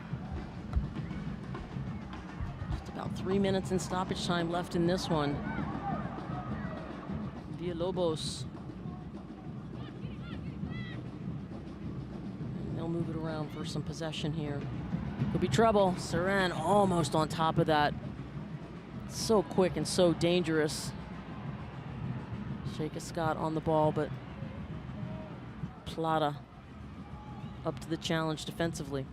just about 3 minutes in stoppage time left in this one. Villalobos. They'll move it around for some possession here. Could be trouble. Seren almost on top of that. So quick and so dangerous. Sheikha Scott on the ball, but Plata up to the challenge defensively.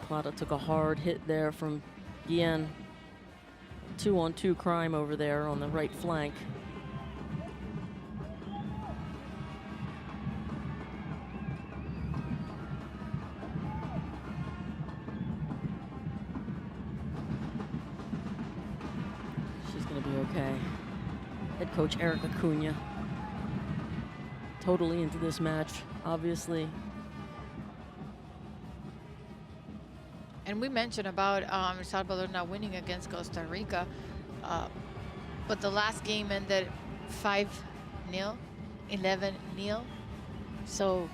Plata took a hard hit there from Guillen. 2-on-2 crime over there on the right flank. She's gonna be okay. Head coach Eric Acuna totally into this match, obviously. And we mentioned about El Salvador not winning against Costa Rica, but the last game ended 5-0, 11-0. So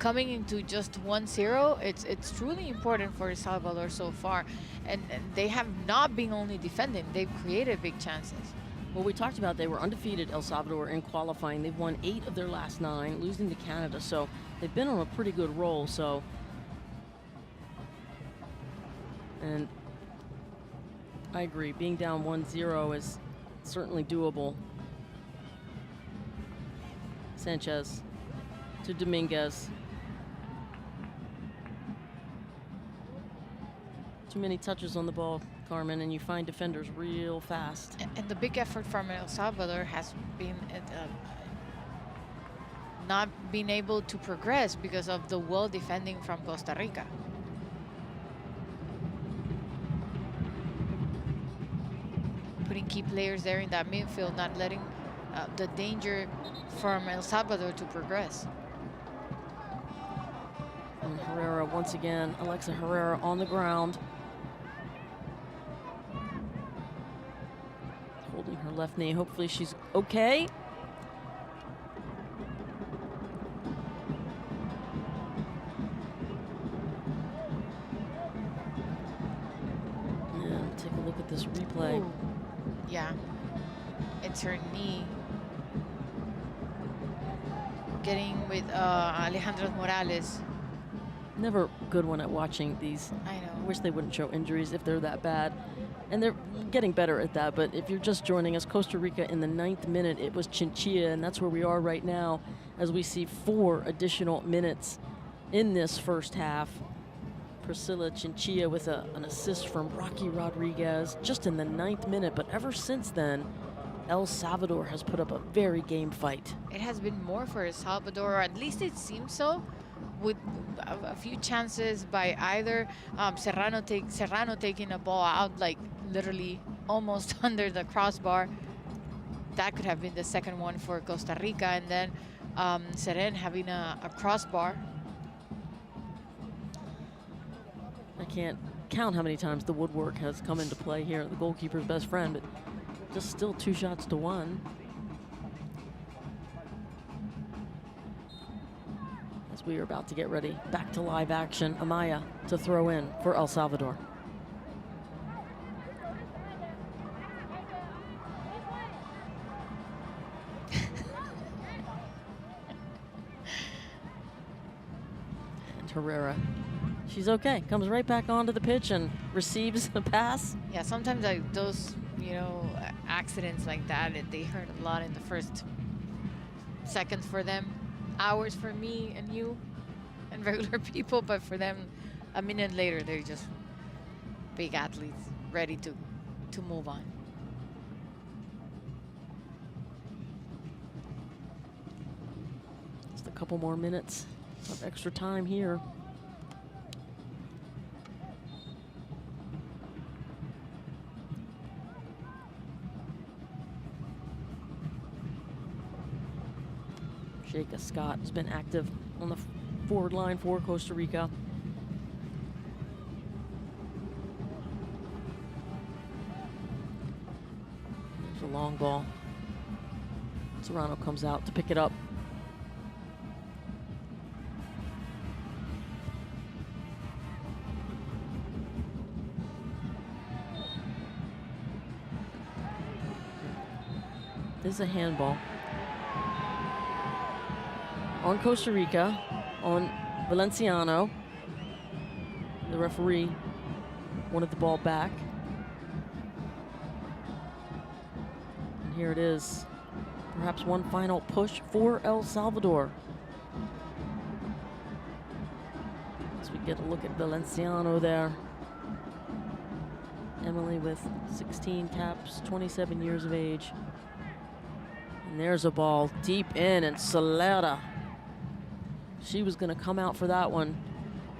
coming into just 1-0, it's truly important for El Salvador so far. And they have not been only defending, they've created big chances. Well, we talked about they were undefeated, El Salvador, in qualifying. They've won 8 of their last 9, losing to Canada. So they've been on a pretty good roll. So. And I agree, being down 1-0 is certainly doable. Sanchez to Dominguez. Too many touches on the ball, Carmen, and you find defenders real fast. And the big effort from El Salvador has been not being able to progress because of the well defending from Costa Rica. Putting key players there in that midfield, not letting the danger from El Salvador to progress. And Herrera once again, Alexa Herrera on the ground. Holding her left knee. Hopefully she's okay. And take a look at this replay. Ooh. Yeah, it's her knee. Getting with Alejandra Morales. Never good one at watching these. I I know. wish they wouldn't show injuries if they're that bad. And they're getting better at that. But if you're just joining us, Costa Rica in the 9th minute, it was Chinchilla, and that's where we are right now as we see 4 additional minutes in this first half. Priscilla Chinchilla with an assist from Rocky Rodriguez just in the 9th minute. But ever since then, El Salvador has put up a very game fight. It has been more for El Salvador, or at least it seems so, with a few chances by either Serrano taking a ball out, like literally almost under the crossbar. That could have been the second one for Costa Rica, and then Seren having a crossbar. I can't count how many times the woodwork has come into play here, the goalkeeper's best friend, but just still 2 shots to 1. As we are about to get ready, back to live action, Amaya to throw in for El Salvador. And Herrera, she's okay, comes right back onto the pitch and receives the pass. Yeah, sometimes like those, accidents like that, they hurt a lot in the first seconds for them, hours for me and you and regular people, but for them, a minute later, they're just big athletes ready to move on. Just a couple more minutes of extra time here. Jacob Scott has been active on the forward line for Costa Rica. There's a long ball. Serrano comes out to pick it up. This is a handball on Costa Rica, on Valenciano. The referee wanted the ball back. And here it is. Perhaps one final push for El Salvador. As we get a look at Valenciano there. Emily with 16 caps, 27 years of age. And there's a ball deep in, and Solera. She was going to come out for that one.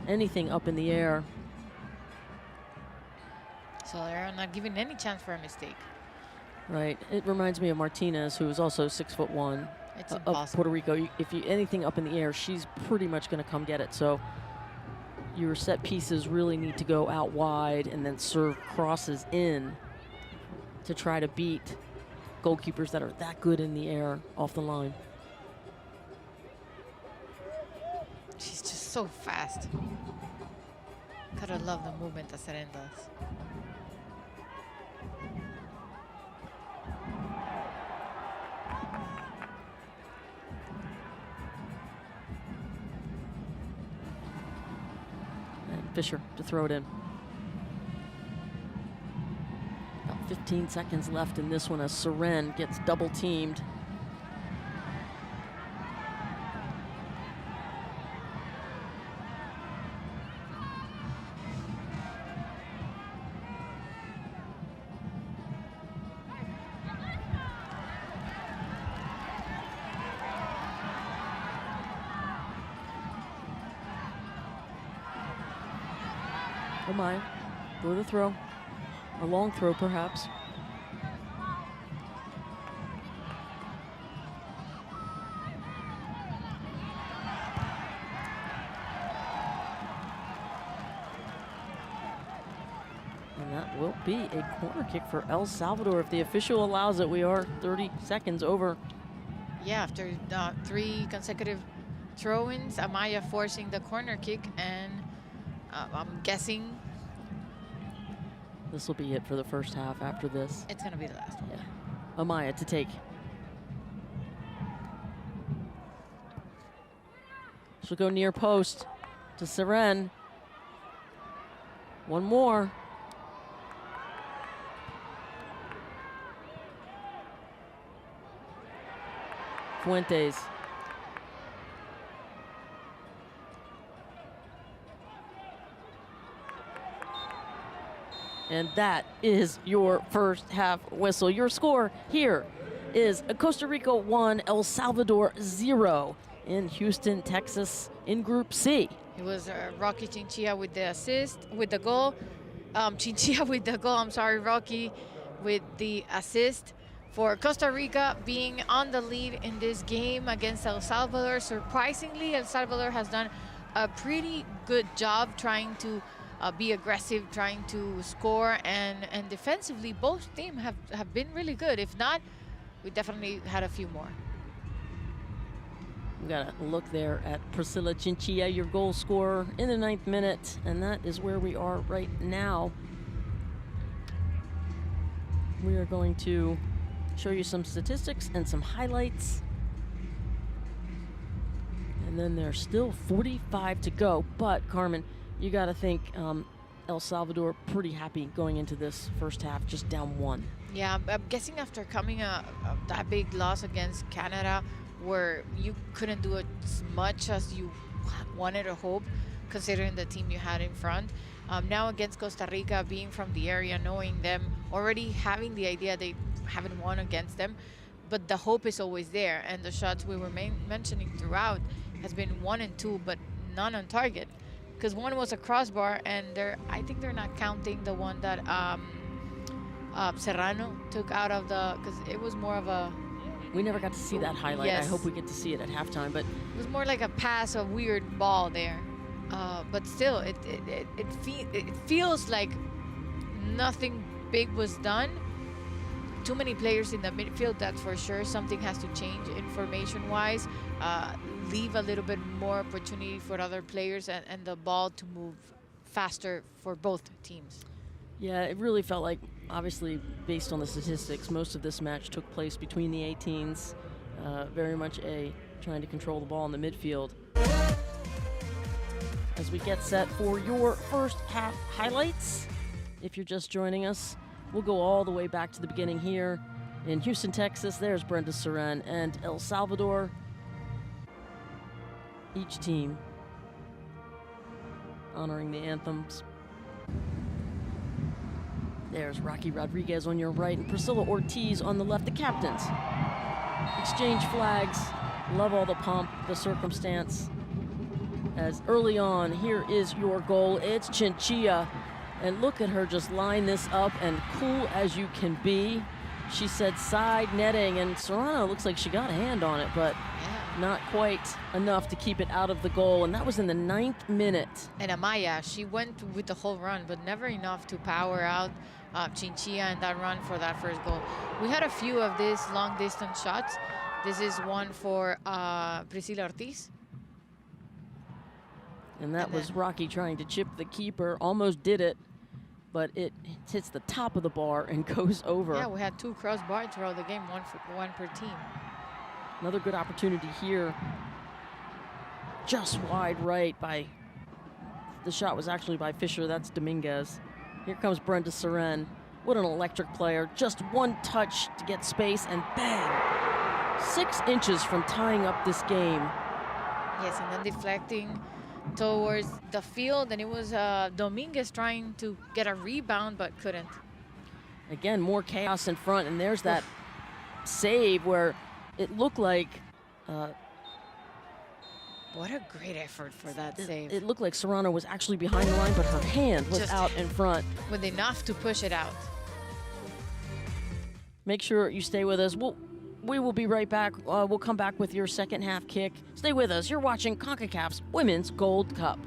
Anything up in the air. So they're not giving any chance for a mistake. Right. It reminds me of Martinez, who is also 6'1", It's of impossible. Puerto Rico. If you anything up in the air, she's pretty much going to come get it. So your set pieces really need to go out wide and then serve crosses in to try to beat goalkeepers that are that good in the air off the line. She's just so fast. Gotta love the movement that Seren does. And Fisher to throw it in. About 15 seconds left in this one as Seren gets double teamed. Amaya, go to the throw. A long throw, perhaps. that will be a corner kick for El Salvador. If the official allows it, we are 30 seconds over. Yeah, after 3 consecutive throw-ins, Amaya forcing the corner kick, and I'm guessing This will be it for the first half. After this, it's going to be the last one. yeah. Amaya to take. She'll go near post to Seren. One more. Fuentes. And that is your first half whistle. Your score here is Costa Rica 1, El Salvador 0 in Houston, Texas in Group C. It was Rocky Chinchilla with the assist, with the goal. Chinchilla with the goal, I'm sorry, Rocky with the assist. For Costa Rica being on the lead in this game against El Salvador. Surprisingly, El Salvador has done a pretty good job trying to be aggressive, trying to score, and defensively, both teams have been really good. If not, we definitely had a few more. We got a look there at Priscilla Chinchilla, your goal scorer in the 9th minute, and that is where we are right now. We are going to show you some statistics and some highlights. And then there's still 45 to go, but Carmen, you got to think El Salvador pretty happy going into this first half, just down 1. Yeah, I'm guessing after coming that big loss against Canada, where you couldn't do as much as you wanted or hope, considering the team you had in front. Now against Costa Rica, being from the area, knowing them, already having the idea they haven't won against them, but the hope is always there. And the shots we were mentioning throughout has been 1 and 2, but none on target. Because one was a crossbar, and I think they're not counting the one that Serrano took out of because it was more of a... We never got to see that highlight. Yes. I hope we get to see it at halftime, but... It was more like a pass, a weird ball there. But still, it feels like nothing big was done. Too many players in the midfield, that's for sure. Something has to change information-wise. Leave a little bit more opportunity for other players and the ball to move faster for both teams. Yeah, it really felt like, obviously, based on the statistics, most of this match took place between the 18s. Very much trying to control the ball in the midfield. As we get set for your first half highlights, if you're just joining us, we'll go all the way back to the beginning here in Houston, Texas. There's Brenda Seren and El Salvador. Each team honoring the anthems. There's Rocky Rodriguez on your right and Priscilla Ortiz on the left, the captains. Exchange flags, love all the pomp, the circumstance. As early on, here is your goal. It's Chinchilla. And look at her just line this up, and cool as you can be. She said side netting, and Serrano looks like she got a hand on it, but not quite enough to keep it out of the goal, and that was in the 9th minute. And Amaya, she went with the whole run, but never enough to power out Chinchilla in that run for that first goal. We had a few of these long-distance shots. This is one for Priscilla Ortiz. And that was Rocky trying to chip the keeper, almost did it, but it hits the top of the bar and goes over. Yeah, we had 2 crossbars throughout the game, one per team. Another good opportunity here. Just wide right by, the shot was actually by Fisher, that's Dominguez. Here comes Brenda Seren. What an electric player. Just one touch to get space and bang! 6 inches from tying up this game. Yes, and then deflecting towards the field, and it was Dominguez trying to get a rebound but couldn't. Again, more chaos in front, and there's that save where it looked like what a great effort for that save. It looked like Serrano was actually behind the line, but her hand was out in front. With enough to push it out. Make sure you stay with us. We will be right back. We'll come back with your second half kick. Stay with us. You're watching Concacaf's Women's Gold Cup.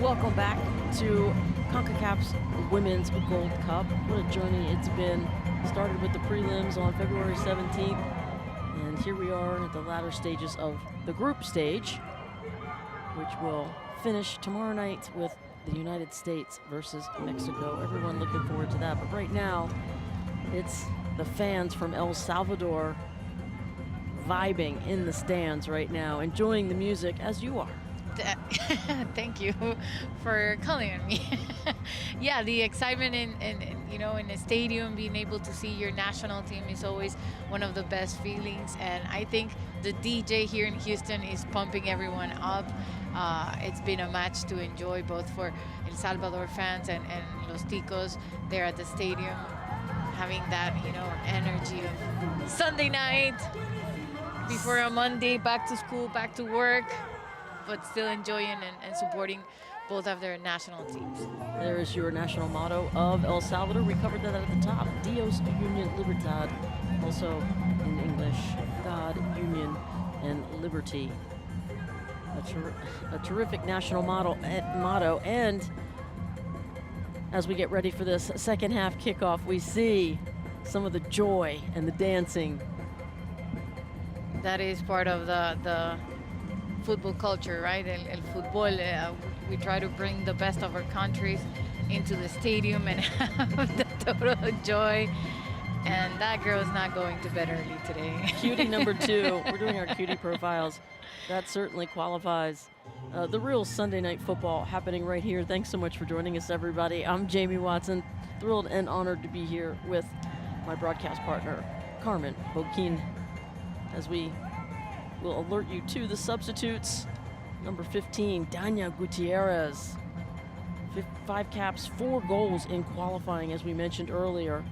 Welcome back to Concacaf's Women's Gold Cup. What a journey it's been. Started with the prelims on February 17th, and here we are at the latter stages of the group stage, which will finish tomorrow night with the United States versus Mexico. Everyone looking forward to that. But right now, it's the fans from El Salvador vibing in the stands right now, enjoying the music as you are. Thank you for calling on me. Yeah, the excitement in a stadium, being able to see your national team is always one of the best feelings. And I think the DJ here in Houston is pumping everyone up. It's been a match to enjoy both for El Salvador fans and Los Ticos there at the stadium, having that, energy of Sunday night before a Monday, back to school, back to work, but still enjoying and supporting both of their national teams. There is your national motto of El Salvador. We covered that at the top. Dios, Union, Libertad. Also in English, God, Union, and Liberty. A terrific national motto. And as we get ready for this second half kickoff, we see some of the joy and the dancing. That is part of the football culture, right? El fútbol, we try to bring the best of our countries into the stadium and have the total joy. And that girl is not going to bed early today. Cutie number 2. We're doing our cutie profiles. That certainly qualifies. The real Sunday night football happening right here. Thanks so much for joining us, everybody. I'm Jamie Watson, thrilled and honored to be here with my broadcast partner, Carmen Boquin, as we will alert you to the substitutes. Number 15, Dania Gutierrez. 5 caps, 4 goals in qualifying, as we mentioned earlier.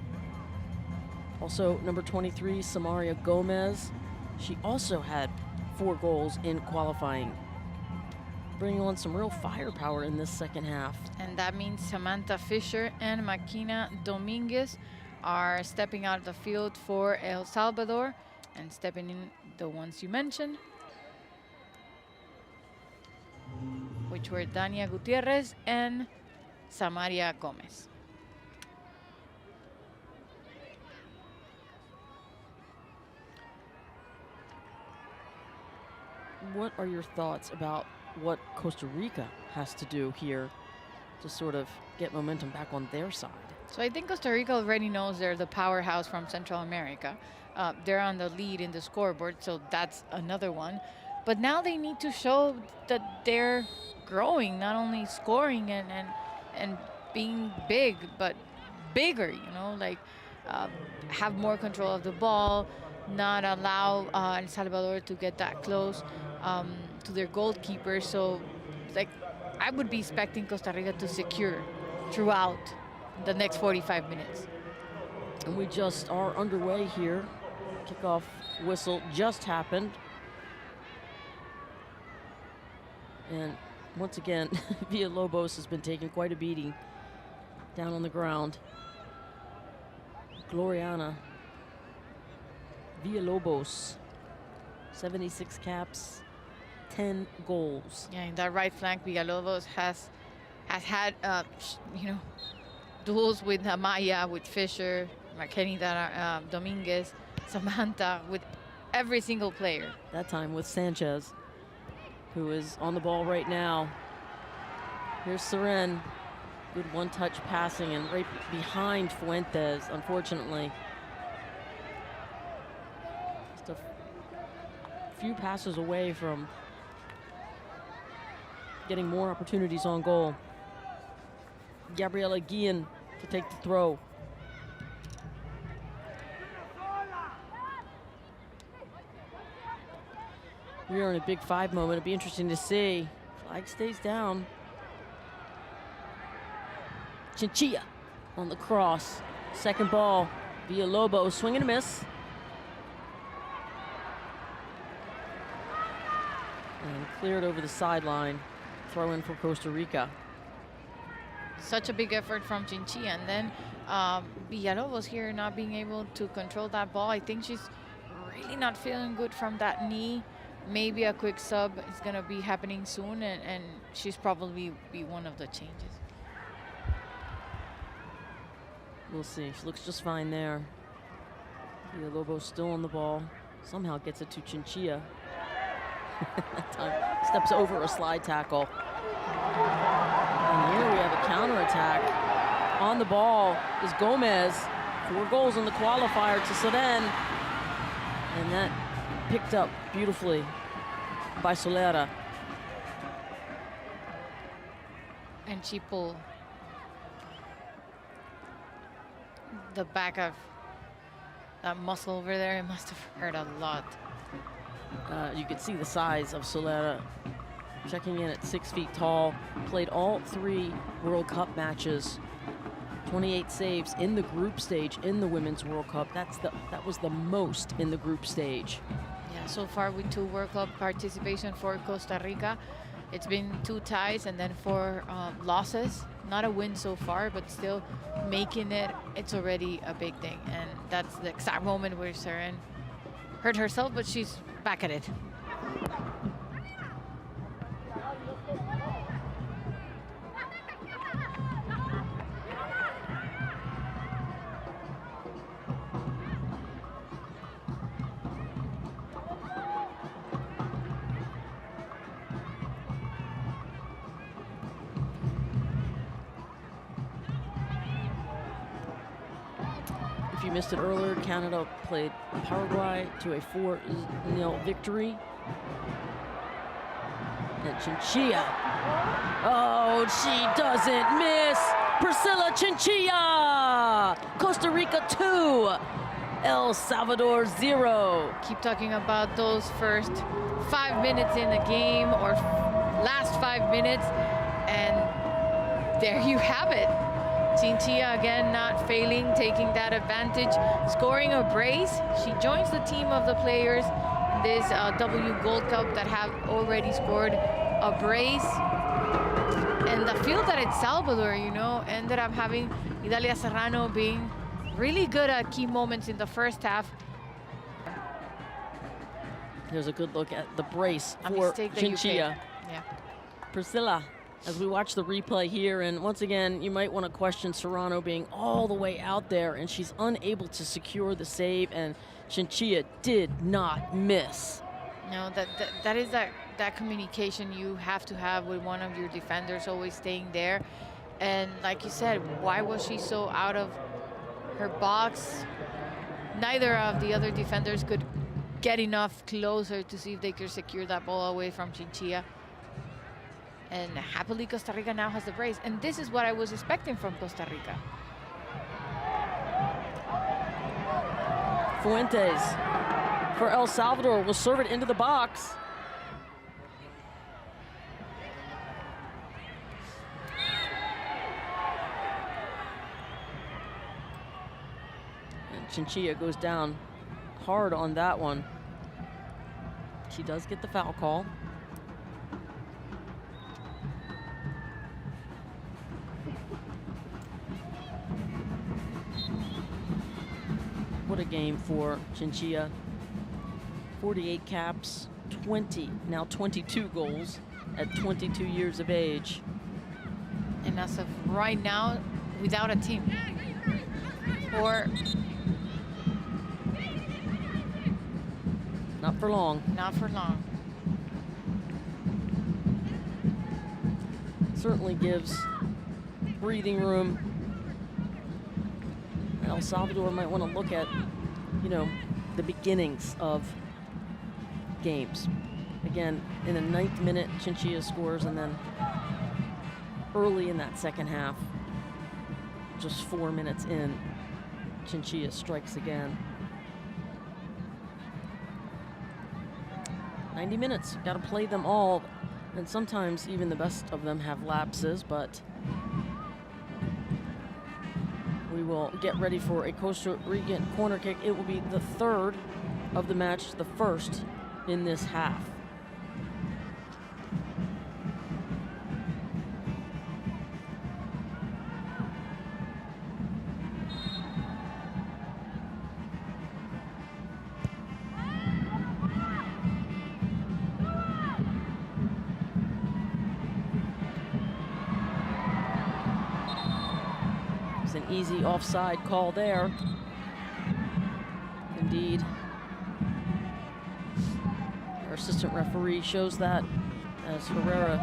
Also, number 23, Samaria Gomez. She also had 4 goals in qualifying, bringing on some real firepower in this second half. And that means Samantha Fisher and Makina Dominguez are stepping out of the field for El Salvador, and stepping in the ones you mentioned, which were Dania Gutierrez and Samaria Gomez. What are your thoughts about what Costa Rica has to do here to sort of get momentum back on their side? So I think Costa Rica already knows they're the powerhouse from Central America. They're on the lead in the scoreboard, so that's another one. But now they need to show that they're growing, not only scoring and being big, but bigger, have more control of the ball, not allow El Salvador to get that close to their goalkeeper. So, I would be expecting Costa Rica to secure throughout the next 45 minutes. And we just are underway here. Kickoff whistle just happened. And once again, Villalobos has been taking quite a beating down on the ground. Gloriana Villalobos, 76 caps, 10 goals. Yeah, in that right flank, Villalobos has had, duels with Amaya, with Fisher, Makenida Dominguez, Samantha, with every single player. That time with Sanchez, who is on the ball right now. Here's Seren. Good one-touch passing and right behind Fuentes, unfortunately. Just a few passes away from getting more opportunities on goal. Gabriela Guillen to take the throw. We are in a big 5 moment. It'll be interesting to see. Flag stays down. Chinchilla on the cross. Second ball. Villalobos, swing and a miss. And cleared over the sideline. Throw in for Costa Rica. Such a big effort from Chinchilla. And then Villalobos here not being able to control that ball. I think she's really not feeling good from that knee. maybe a quick sub is going to be happening soon, and she's probably be one of the changes. We'll see. She looks just fine there. Villalobos still on the ball. Somehow gets it to Chinchilla. That time steps over a slide tackle. And here we have a counterattack. On the ball is Gomez. 4 goals in the qualifier to Seren. And that picked up beautifully by Solera. And she pulled the back of that muscle over there. It must have hurt a lot. You could see the size of Solera, checking in at 6 feet tall. Played all 3 World Cup matches. 28 saves in the group stage in the Women's World Cup. That was the most in the group stage. Yeah, so far with 2 World Cup participation for Costa Rica. It's been 2 ties and then 4 losses. Not a win so far, but still making it, it's already a big thing. And that's the exact moment where Seren hurt herself, but she's back at it. If you missed it earlier, Canada played Paraguay to a 4-0 victory. And Chinchilla, oh, she doesn't miss. Priscilla Chinchilla, Costa Rica 2, El Salvador 0. Keep talking about those first 5 minutes in the game, or last 5 minutes, and there you have it. Chinchilla again not failing, taking that advantage, scoring a brace. She joins the team of the players in this W Gold Cup that have already scored a brace. And the field that El Salvador, you know, ended up having Idalia Serrano being really good at key moments in the first half. Here's a good look at the brace A for mistake that you Chinchilla. paid. Yeah. Priscilla, as we watch the replay here, and once again, you might want to question Serrano being all the way out there, and she's unable to secure the save, and Chinchilla did not miss. No, that is that communication you have to have with one of your defenders, always staying there. And like you said, why was she so out of her box? Neither of the other defenders could get enough closer to see if they could secure that ball away from Chinchilla. And happily, Costa Rica now has the brace. And this is what I was expecting from Costa Rica. Fuentes for El Salvador will serve it into the box. And Chinchilla goes down hard on that one. She does get the foul call. What a game for Chinchilla. 48 caps, now 22 goals at 22 years of age. And as of right now, without a team. Or not for long. not for long. Certainly gives breathing room. El Salvador might want to look at, you know, the beginnings of games. Again, in the 9th minute, Chinchilla scores, and then early in that second half, just 4 minutes in, Chinchilla strikes again. 90 minutes, got to play them all, and sometimes even the best of them have lapses, but we will get ready for a Costa Rican corner kick. It will be the 3rd of the match, the 1st in this half. easy offside call there. Indeed. Our assistant referee shows that as Herrera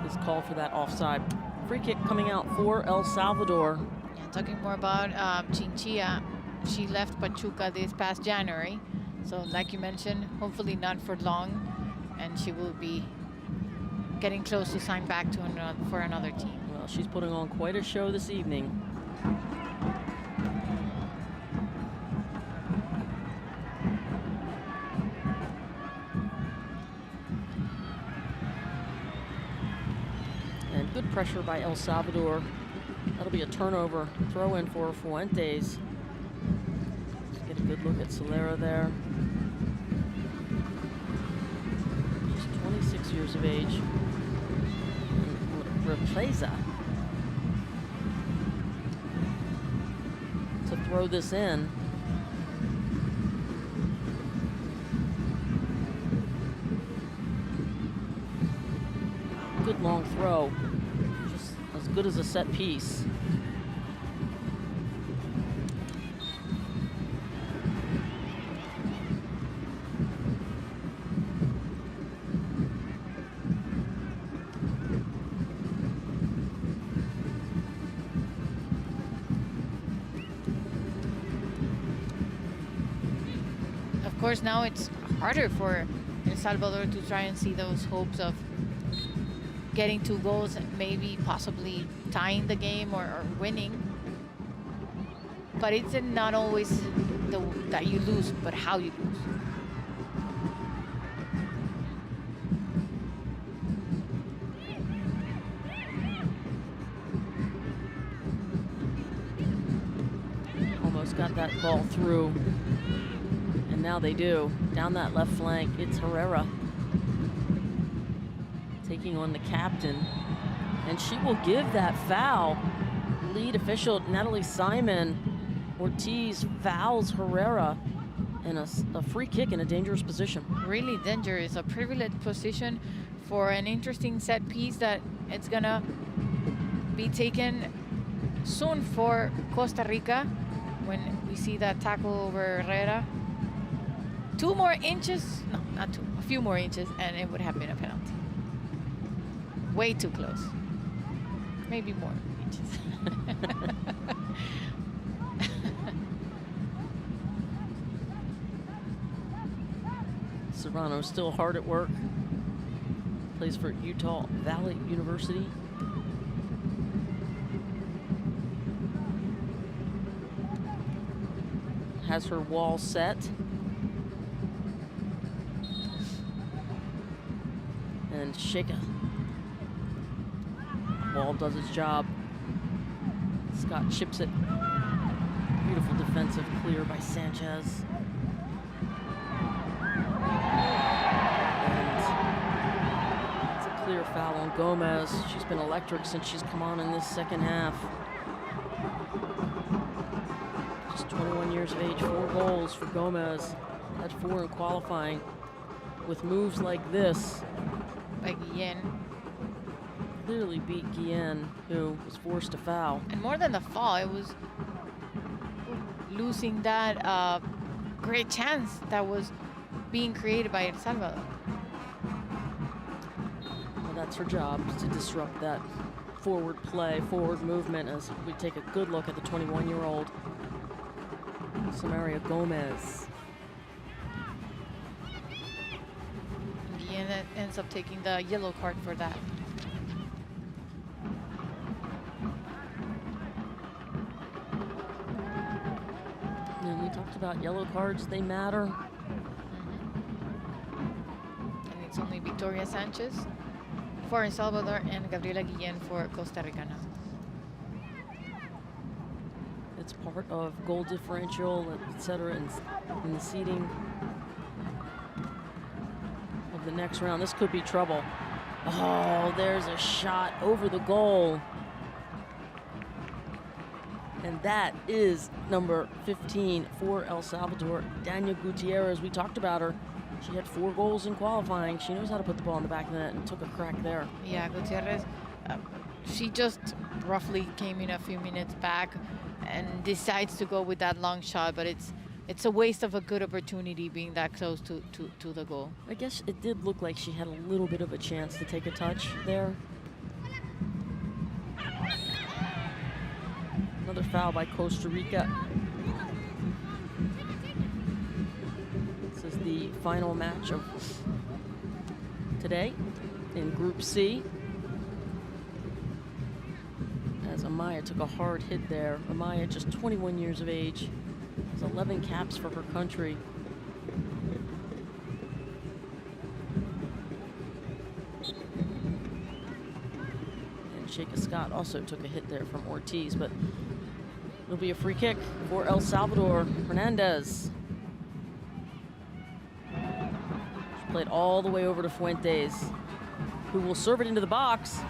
is called for that offside. Free kick coming out for El Salvador. Yeah, talking more about Chinchilla, she left Pachuca this past January. So like you mentioned, hopefully not for long, and she will be getting close to sign back to for another team. Well, she's putting on quite a show this evening. And good pressure by El Salvador. That'll be a turnover, throw in for Fuentes. Let's get a good look at Solera there. She's 26 years of age. Replaza to throw this in. Good long throw, just as good as a set piece. Of course, now it's harder for El Salvador to try and see those hopes of getting 2 goals and maybe possibly tying the game or winning. But it's not always that you lose, but how you lose. Almost got that ball through. And now they do. Down that left flank, it's Herrera taking on the captain. And she will give that foul. Lead official Natalie Simon Ortiz fouls Herrera, and a free kick in a dangerous position. Really dangerous, a privileged position for an interesting set piece that it's gonna be taken soon for Costa Rica when we see that tackle over Herrera. 2 more inches, no, not 2, a few more inches, and it would have been a penalty. Way too close. Maybe more inches. Serrano still hard at work. Plays for Utah Valley University. Has her wall set. And Shika. Wall does its job. Scott chips it. Beautiful defensive clear by Sanchez. And it's a clear foul on Gomez. She's been electric since she's come on in this second half. Just 21 years of age, 4 goals for Gomez. Had 4 in qualifying. With moves like this, By Guillen. clearly beat Guillen, who was forced to foul. And more than the fall, it was losing that great chance that was being created by El Salvador. Well, that's her job, to disrupt that forward play, forward movement, as we take a good look at the 21-year-old Samaria Gomez. Guillen ends up taking the yellow card for that. And we talked about yellow cards, they matter. And it's only Victoria Sanchez for El Salvador and Gabriela Guillen for Costa Rica now. It's part of goal differential, etc., in the seeding of the next round. This could be trouble. Oh, there's a shot over the goal. And that is number 15 for El Salvador, Dania Gutierrez. We talked about her She had 4 goals in qualifying. She knows how to put the ball in the back of the net and took a crack there. Yeah, Gutierrez, she just roughly came in a few minutes back and decides to go with that long shot, but it's a waste of a good opportunity being that close to the goal. I guess it did look like she had a little bit of a chance to take a touch there. Another foul by Costa Rica. This is the final match of today in Group C. As Amaya took a hard hit there. Amaya, just 21 years of age, has 11 caps for her country. And Sheikha Scott also took a hit there from Ortiz, but it'll be a free kick for El Salvador. Hernandez. She played all the way over to Fuentes, who will serve it into the box.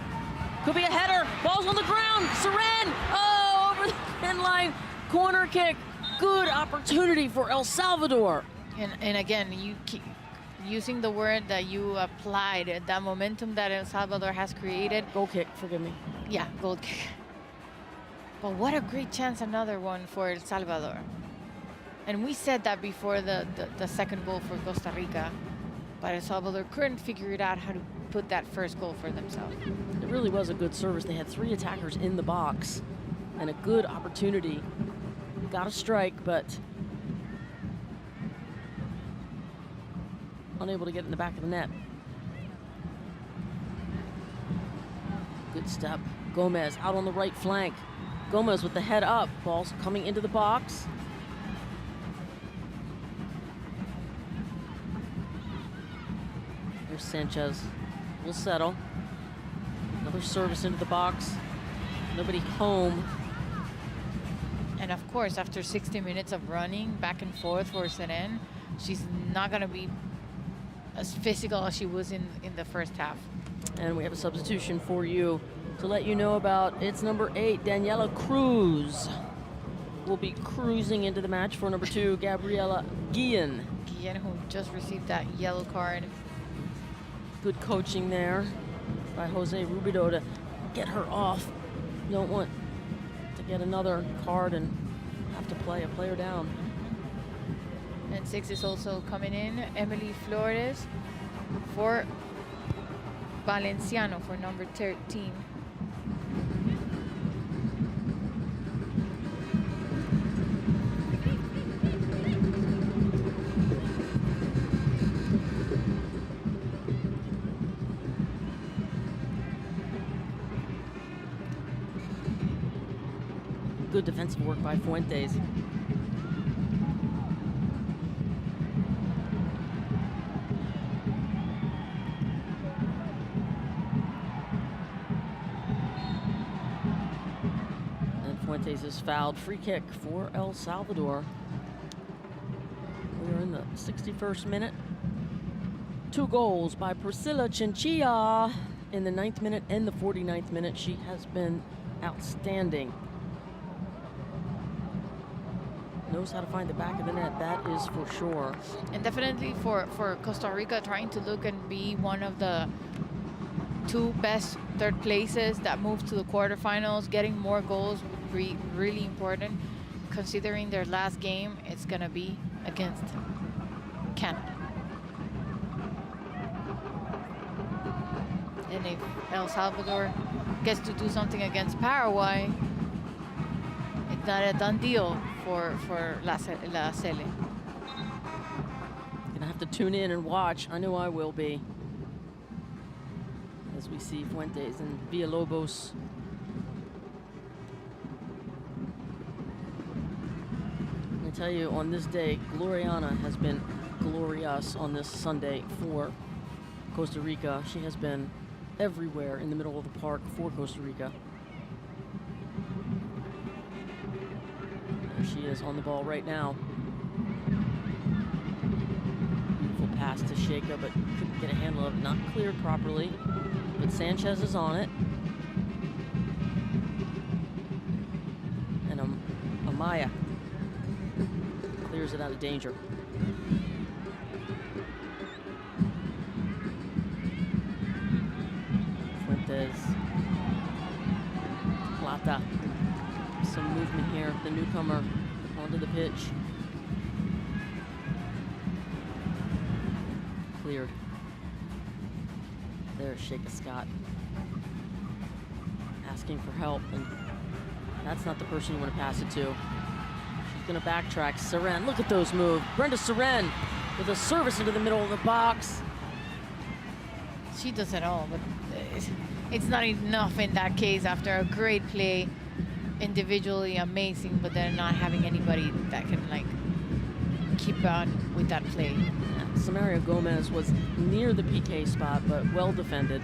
Could be a header. Ball's on the ground. Seren. Oh, over the end line. Corner kick. Good opportunity for El Salvador. And again, you keep using the word that you applied, that momentum that El Salvador has created. Goal kick, forgive me. Yeah, goal kick. But what a great chance, another one for El Salvador. And we said that before the second goal for Costa Rica, but El Salvador couldn't figure it out how to put that first goal for themselves. It really was a good service. They had 3 attackers in the box and a good opportunity. Got a strike, but unable to get in the back of the net. Good step. Gomez out on the right flank. Gomez with the head up. Ball's coming into the box. Here's Sanchez. Will settle. Another service into the box. Nobody home. And of course, after 60 minutes of running back and forth for Seren, she's not going to be as physical as she was in the first half. And we have a substitution for you to let you know about. It's number 8, Daniela Cruz. Will be cruising into the match for number 2, Gabriela Guillen. Guillen, who just received that yellow card. Good coaching there by Jose Rubido to get her off. You don't want to get another card and have to play a player down. And 6 is also coming in. Emily Flores for Valenciano for number 13. Good defensive work by Fuentes. And Fuentes is fouled. Free kick for El Salvador. We are in the 61st minute. 2 goals by Priscilla Chinchilla in the 9th minute and the 49th minute. She has been outstanding. Knows how to find the back of the net, that is for sure. And definitely for Costa Rica, trying to look and be one of the 2 best third places that move to the quarterfinals. Getting more goals would be really important, considering their last game, it's going to be against Canada. And if El Salvador gets to do something against Paraguay, it's not a done deal for La Cele. Gonna have to tune in and watch. I know I will be. As we see Fuentes and Villalobos. I tell you, on this day, Gloriana has been glorious on this Sunday for Costa Rica. She has been everywhere in the middle of the park for Costa Rica. There she is on the ball right now. Beautiful pass to Sheikha, but couldn't get a handle of it. Not cleared properly, but Sanchez is on it. And Amaya clears it out of danger. Fuentes. Plata. Some movement here. The newcomer onto the pitch. Cleared. There's Sheikha Scott asking for help, and that's not the person you want to pass it to. She's going to backtrack. Seren, look at those moves. Brenda Seren with a service into the middle of the box. She does it all, but it's not enough in that case after a great play, individually amazing, but then not having anybody that can like keep on with that play. Yeah, Samaria Gomez was near the PK spot, but well defended.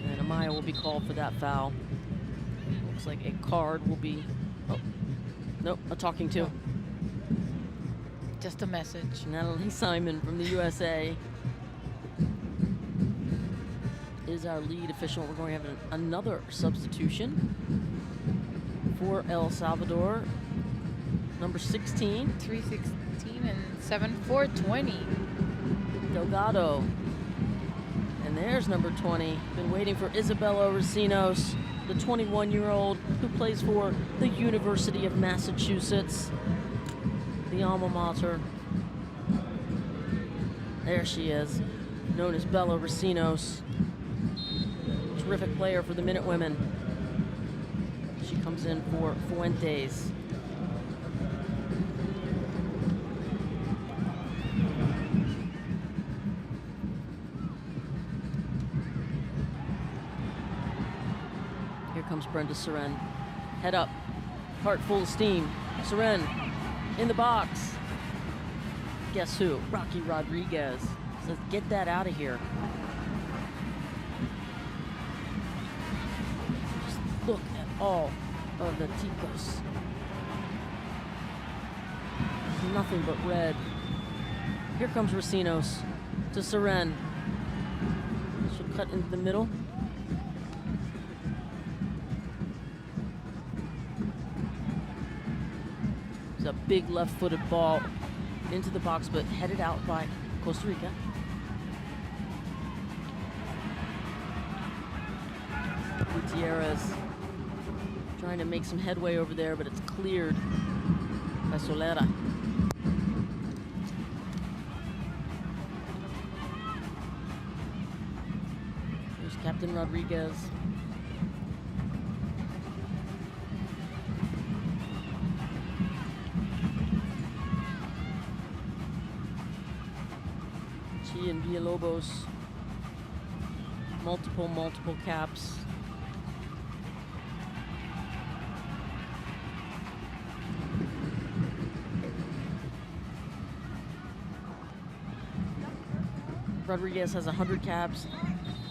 And Amaya will be called for that foul. Looks like a card will be, oh, nope, a talking to. Just a message. Natalie Simon from the USA is our lead official. We're going to have another substitution for El Salvador. Number 16. 316 and 7420. Delgado. And there's number 20. Been waiting for Isabella Racinos, the 21-year-old who plays for the University of Massachusetts, the alma mater. There she is, known as Bella Racinos. Terrific player for the Minute Women. She comes in for Fuentes. Here comes Brenda Seren. Head up, heart full of steam. Seren in the box. Guess who? Rocky Rodriguez says, get that out of here. Just look at all of the ticos. Nothing but red. Here comes Racinos to Seren. She'll cut into the middle. It's a big left-footed ball into the box, but headed out by Costa Rica. Gutierrez trying to make some headway over there, but it's cleared by Solera. There's Captain Rodriguez. She and Villalobos, multiple caps. Rodriguez has 100 caps.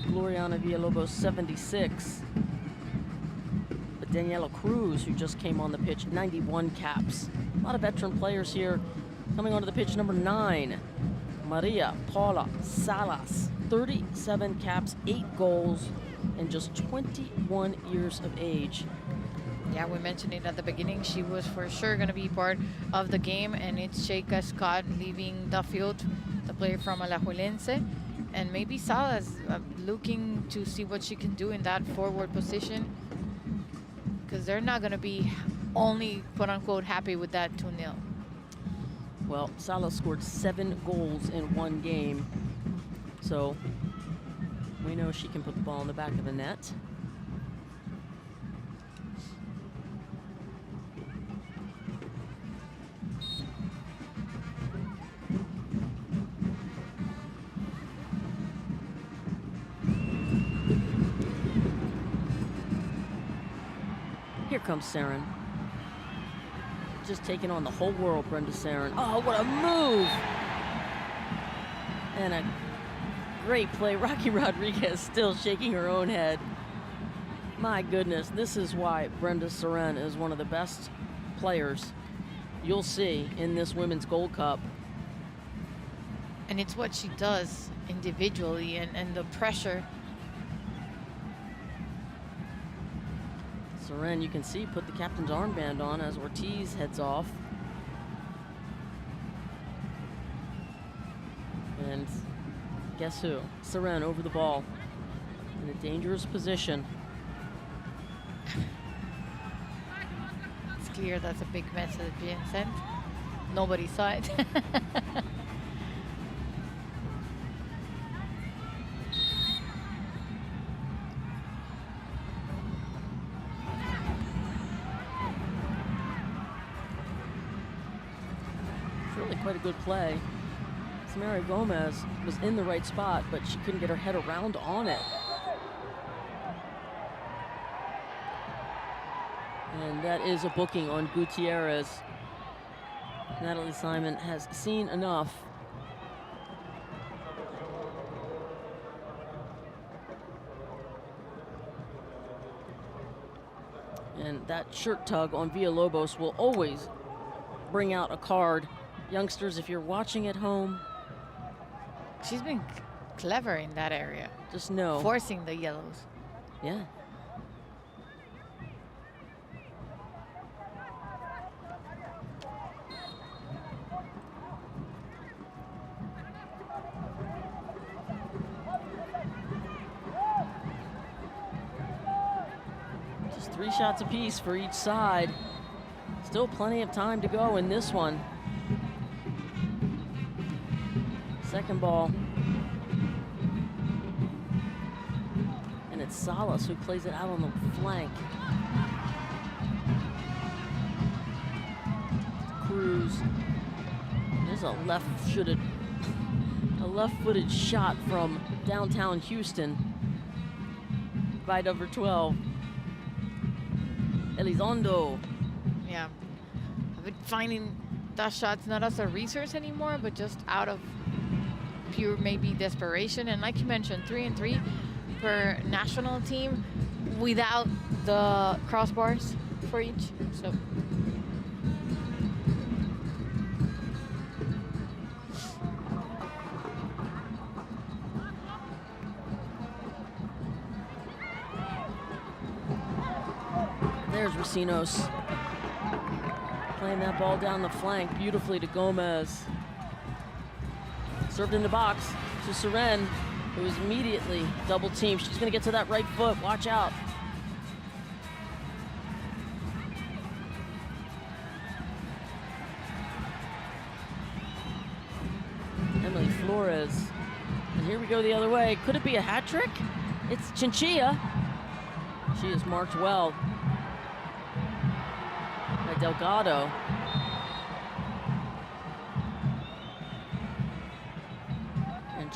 Gloriana Villalobos 76. But Daniela Cruz, who just came on the pitch, 91 caps. A lot of veteran players here coming onto the pitch. Number 9, Maria Paula Salas, 37 caps, 8 goals, and just 21 years of age. Yeah, we mentioned it at the beginning. She was for sure going to be part of the game, and it's Sheikha Scott leaving the field, the player from Alajuelense. And maybe Salas looking to see what she can do in that forward position, because they're not going to be only, quote-unquote, happy with that 2-0. Well, Salas scored 7 goals in one game, so we know she can put the ball in the back of the net. Here comes Seren. Just taking on the whole world, Brenda Seren. Oh, what a move! And a great play. Rocky Rodriguez still shaking her own head. My goodness, this is why Brenda Seren is one of the best players you'll see in this Women's Gold Cup. And it's what she does individually, and the pressure. Seren, you can see, put the captain's armband on as Ortiz heads off. And guess who? Seren over the ball in a dangerous position. It's clear that's a big message being sent. Nobody saw it. Quite a good play. Samara Gomez was in the right spot, but she couldn't get her head around on it. And that is a booking on Gutierrez. Natalie Simon has seen enough. And that shirt tug on Villalobos will always bring out a card. Youngsters, if you're watching at home, She's been clever in that area. just know. Forcing the yellows. Yeah. Just 3 shots apiece for each side. Still plenty of time to go in this one. Second ball. And it's Salas who plays it out on the flank. Cruz. There's a left-footed shot from downtown Houston by number 12. Elizondo. Yeah. I've been finding that shot's not as a resource anymore, but just out of pure maybe desperation. And like you mentioned, 3-3 per national team without the crossbars for each. So there's Recinos playing that ball down the flank beautifully to Gomez. Served in the box to Seren, who is immediately double teamed. She's gonna get to that right foot, watch out. Emily Flores. And here we go the other way. Could it be a hat trick? It's Chinchilla. She is marked well by Delgado.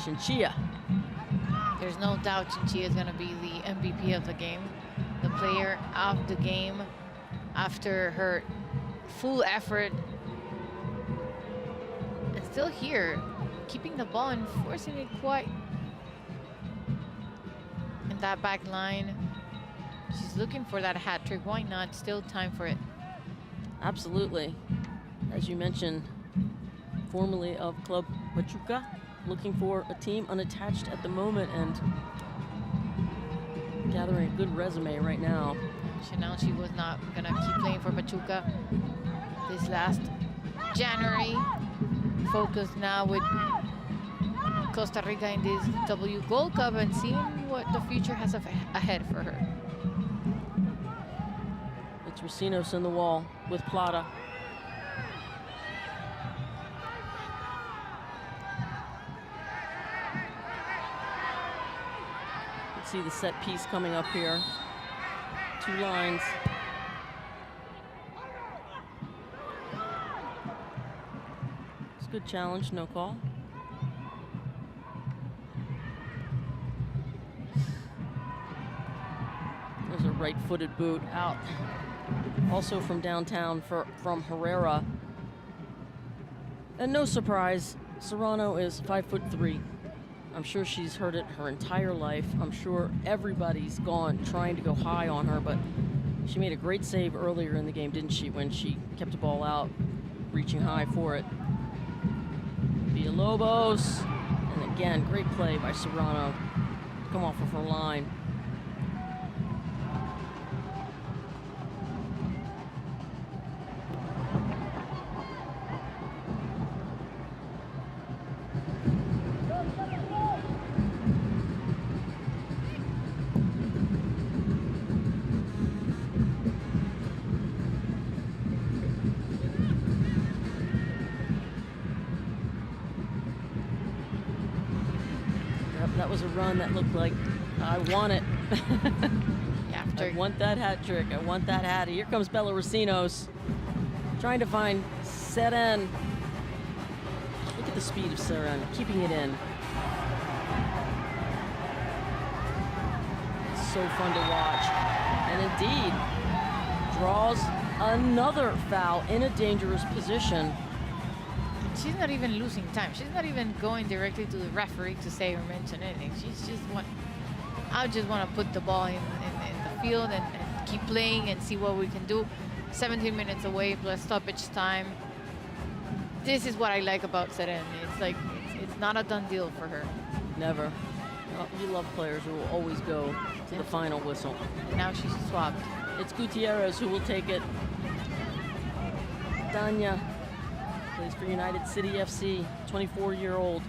Chinchilla. there's no doubt Chinchilla is going to be the MVP of the game, the player of the game after her full effort. And still here, keeping the ball and forcing it quite in that back line. She's looking for that hat trick. Why not? Still time for it. Absolutely. As you mentioned, formerly of Club Pachuca, looking for a team unattached at the moment and gathering a good resume right now. She announced she was not gonna keep playing for Pachuca this last January. Focused now with Costa Rica in this W Gold Cup and seeing what the future has ahead for her. It's Recinos in the wall with Plata. See the set piece coming up here. 2 lines. It's a good challenge, no call. There's a right-footed boot out. Also from downtown from Herrera. And no surprise, Serrano is 5'3". I'm sure she's heard it her entire life. I'm sure everybody's gone trying to go high on her, but she made a great save earlier in the game, didn't she, when she kept the ball out, reaching high for it. Villalobos, and again, great play by Serrano. Come off of her line. a run that looked like, I want it. After I want that hat trick. I want that hat. Here comes Bella Racinos trying to find Seren. Look at the speed of Seren, keeping it in. It's so fun to watch. And indeed, draws another foul in a dangerous position. she's not even losing time. She's not even going directly to the referee to say or mention anything. She's just I just want to put the ball in the field and keep playing and see what we can do. 17 minutes away plus stoppage time. This is what I like about Seren. It's like it's not a done deal for her. Never. You love players who will always go to the final whistle. Now she's swapped. It's Gutierrez who will take it. Danya plays for United City FC, 24-year-old.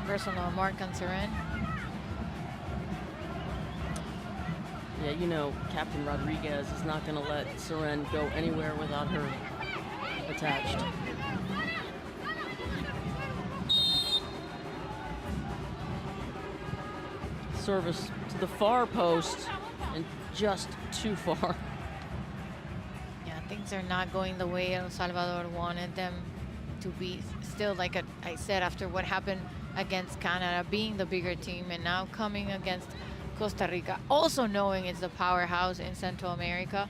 Personal mark on Seren. Yeah, you know, Captain Rodriguez is not going to let Seren go anywhere without her attached. Service to the far post and just too far. Yeah, things are not going the way El Salvador wanted them to be. Still, like I said, after what happened against Canada, being the bigger team, and now coming against Costa Rica, also knowing it's the powerhouse in Central America,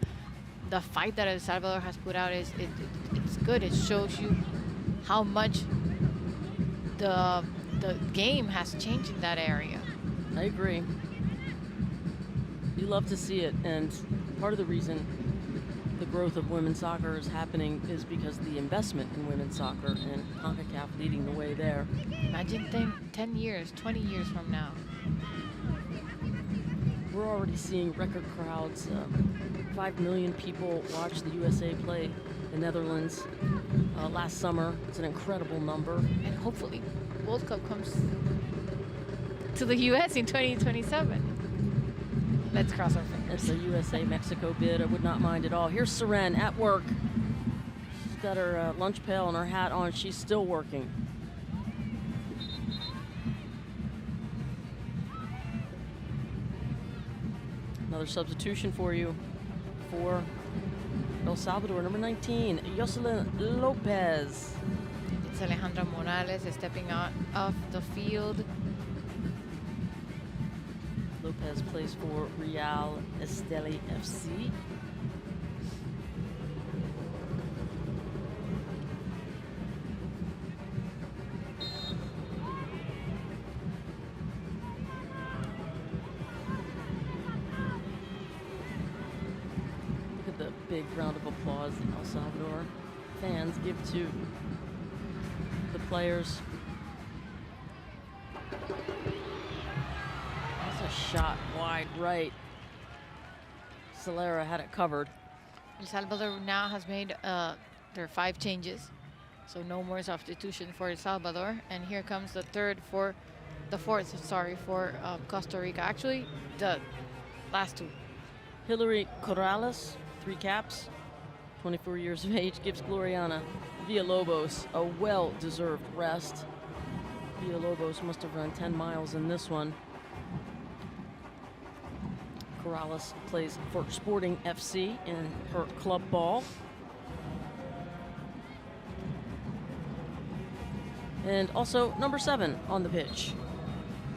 the fight that El Salvador has put out it's good. It shows you how much the game has changed in that area. I agree. You love to see it, and part of the reason the growth of women's soccer is happening is because of the investment in women's soccer and Concacaf leading the way there. Imagine 10 years, 20 years from now. We're already seeing record crowds. 5 million people watched the USA play the Netherlands last summer. It's an incredible number. And hopefully World Cup comes to the U.S. in 2027. Let's cross our fingers. It's a USA-Mexico bid. I would not mind at all. Here's Seren at work. She's got her lunch pail and her hat on. She's still working. Another substitution for you for El Salvador, number 19, Jocelyn Lopez. It's Alejandra Morales stepping out of the field. Lopez plays for Real Esteli FC. Look at the big round of applause that El Salvador fans give to the players. Shot wide right. Solera had it covered. El Salvador now has made their 5 changes, so no more substitution for El Salvador. And here comes the fourth for Costa Rica. Actually, the last 2. Hilary Corrales, 3 caps, 24 years of age, gives Gloriana Villalobos a well-deserved rest. Villalobos must have run 10 miles in this one. Corrales plays for Sporting FC in her club ball. And also number 7 on the pitch,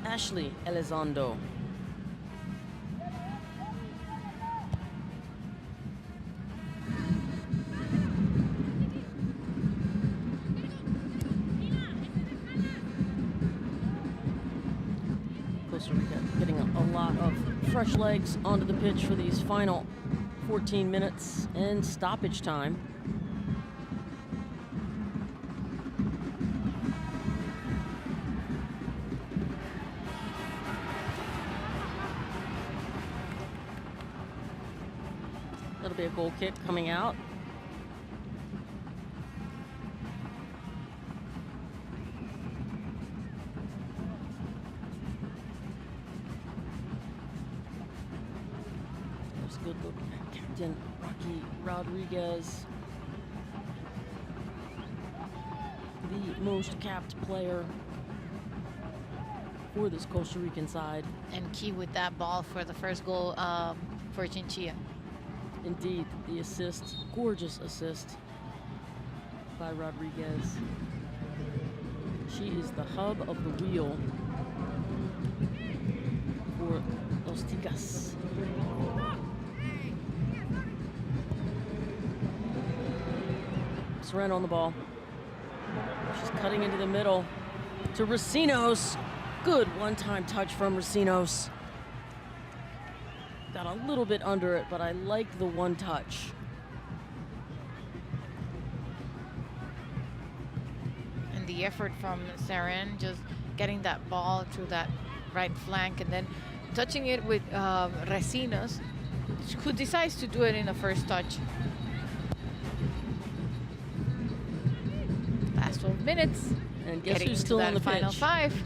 Ashley Elizondo. Costa Rica getting a lot of fresh legs onto the pitch for these final 14 minutes and stoppage time. That'll be a goal kick coming out. Good look at Captain Rocky Rodriguez. most capped player for this Costa Rican side. And key with that ball for the first goal for Chinchilla. Indeed, the assist, gorgeous assist by Rodriguez. She is the hub of the wheel for Los Ticas. Serrano on the ball. She's cutting into the middle to Racinos. Good one-time touch from Racinos. Got a little bit under it, but I like the one touch. And the effort from Saren, just getting that ball through that right flank and then touching it with Racinos, who decides to do it in the first touch. Last 12 minutes. And guess Getting who's into still that on the final pitch? 5.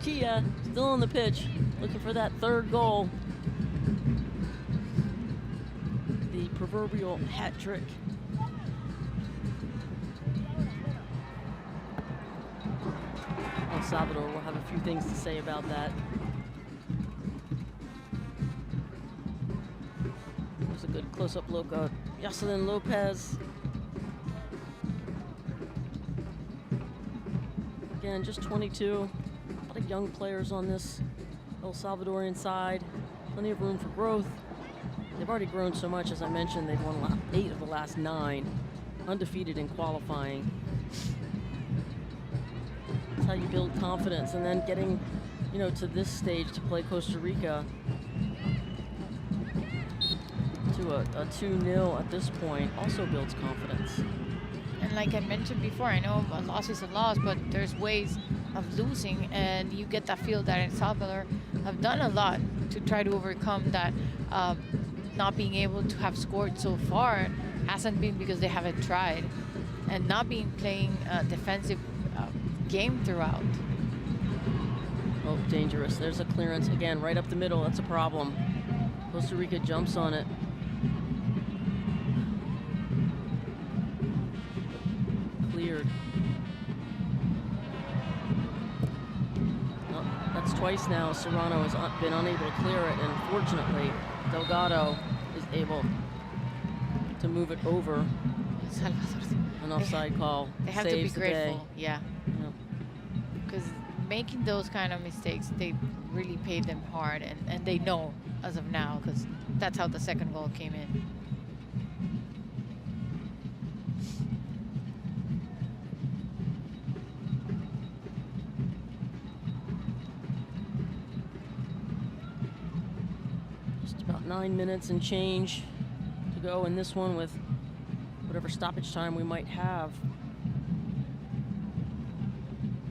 Kia still on the pitch, looking for that third goal. The proverbial hat trick. El Salvador will have a few things to say about that. There's a good close-up look at Jocelyn Lopez. Again, just 22. A lot of young players on this El Salvadorian side. Plenty of room for growth. They've already grown so much, as I mentioned. They've won 8 of the last 9, undefeated in qualifying. That's how you build confidence, and then getting, to this stage to play Costa Rica to a 2-0 at this point also builds confidence. And like I mentioned before, I know a loss is a loss, but there's ways of losing, and you get that feel that El Salvador have done a lot to try to overcome that. Not being able to have scored so far hasn't been because they haven't tried, and not being playing a defensive game throughout. Oh, dangerous. There's a clearance again, right up the middle. That's a problem. Costa Rica jumps on it. Cleared. Oh, that's twice now. Serrano has been unable to clear it, and fortunately, Delgado is able to move it over. Salvador, An offside call. they have to be saves the day. grateful, yeah, because making those kind of mistakes, they really paid them hard, and they know as of now, because that's how the second goal came in. Just about 9 minutes and change to go in this one with whatever stoppage time we might have.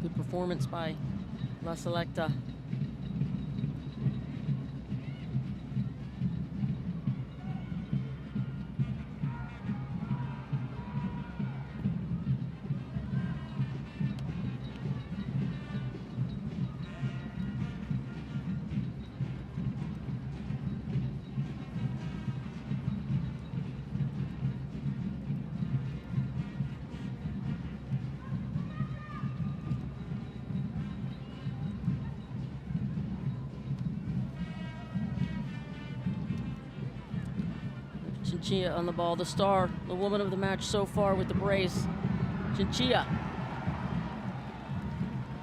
Good performance by La Selecta. Chinchilla on the ball, the star, the woman of the match so far with the brace. Chinchilla.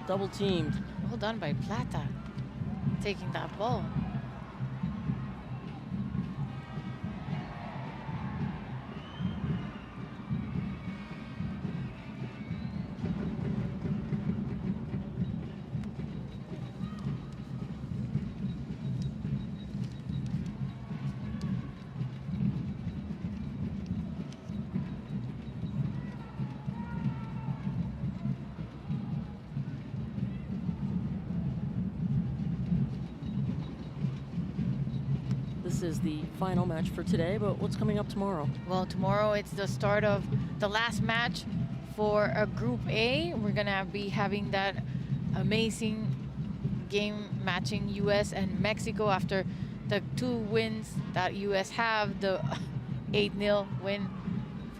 Double teamed. Well done by Plata, taking that ball. This is the final match for today, but what's coming up tomorrow? Well, tomorrow it's the start of the last match for a Group A. We're gonna be having that amazing game matching U.S. and Mexico after the 2 wins that U.S. have, the 8-0 win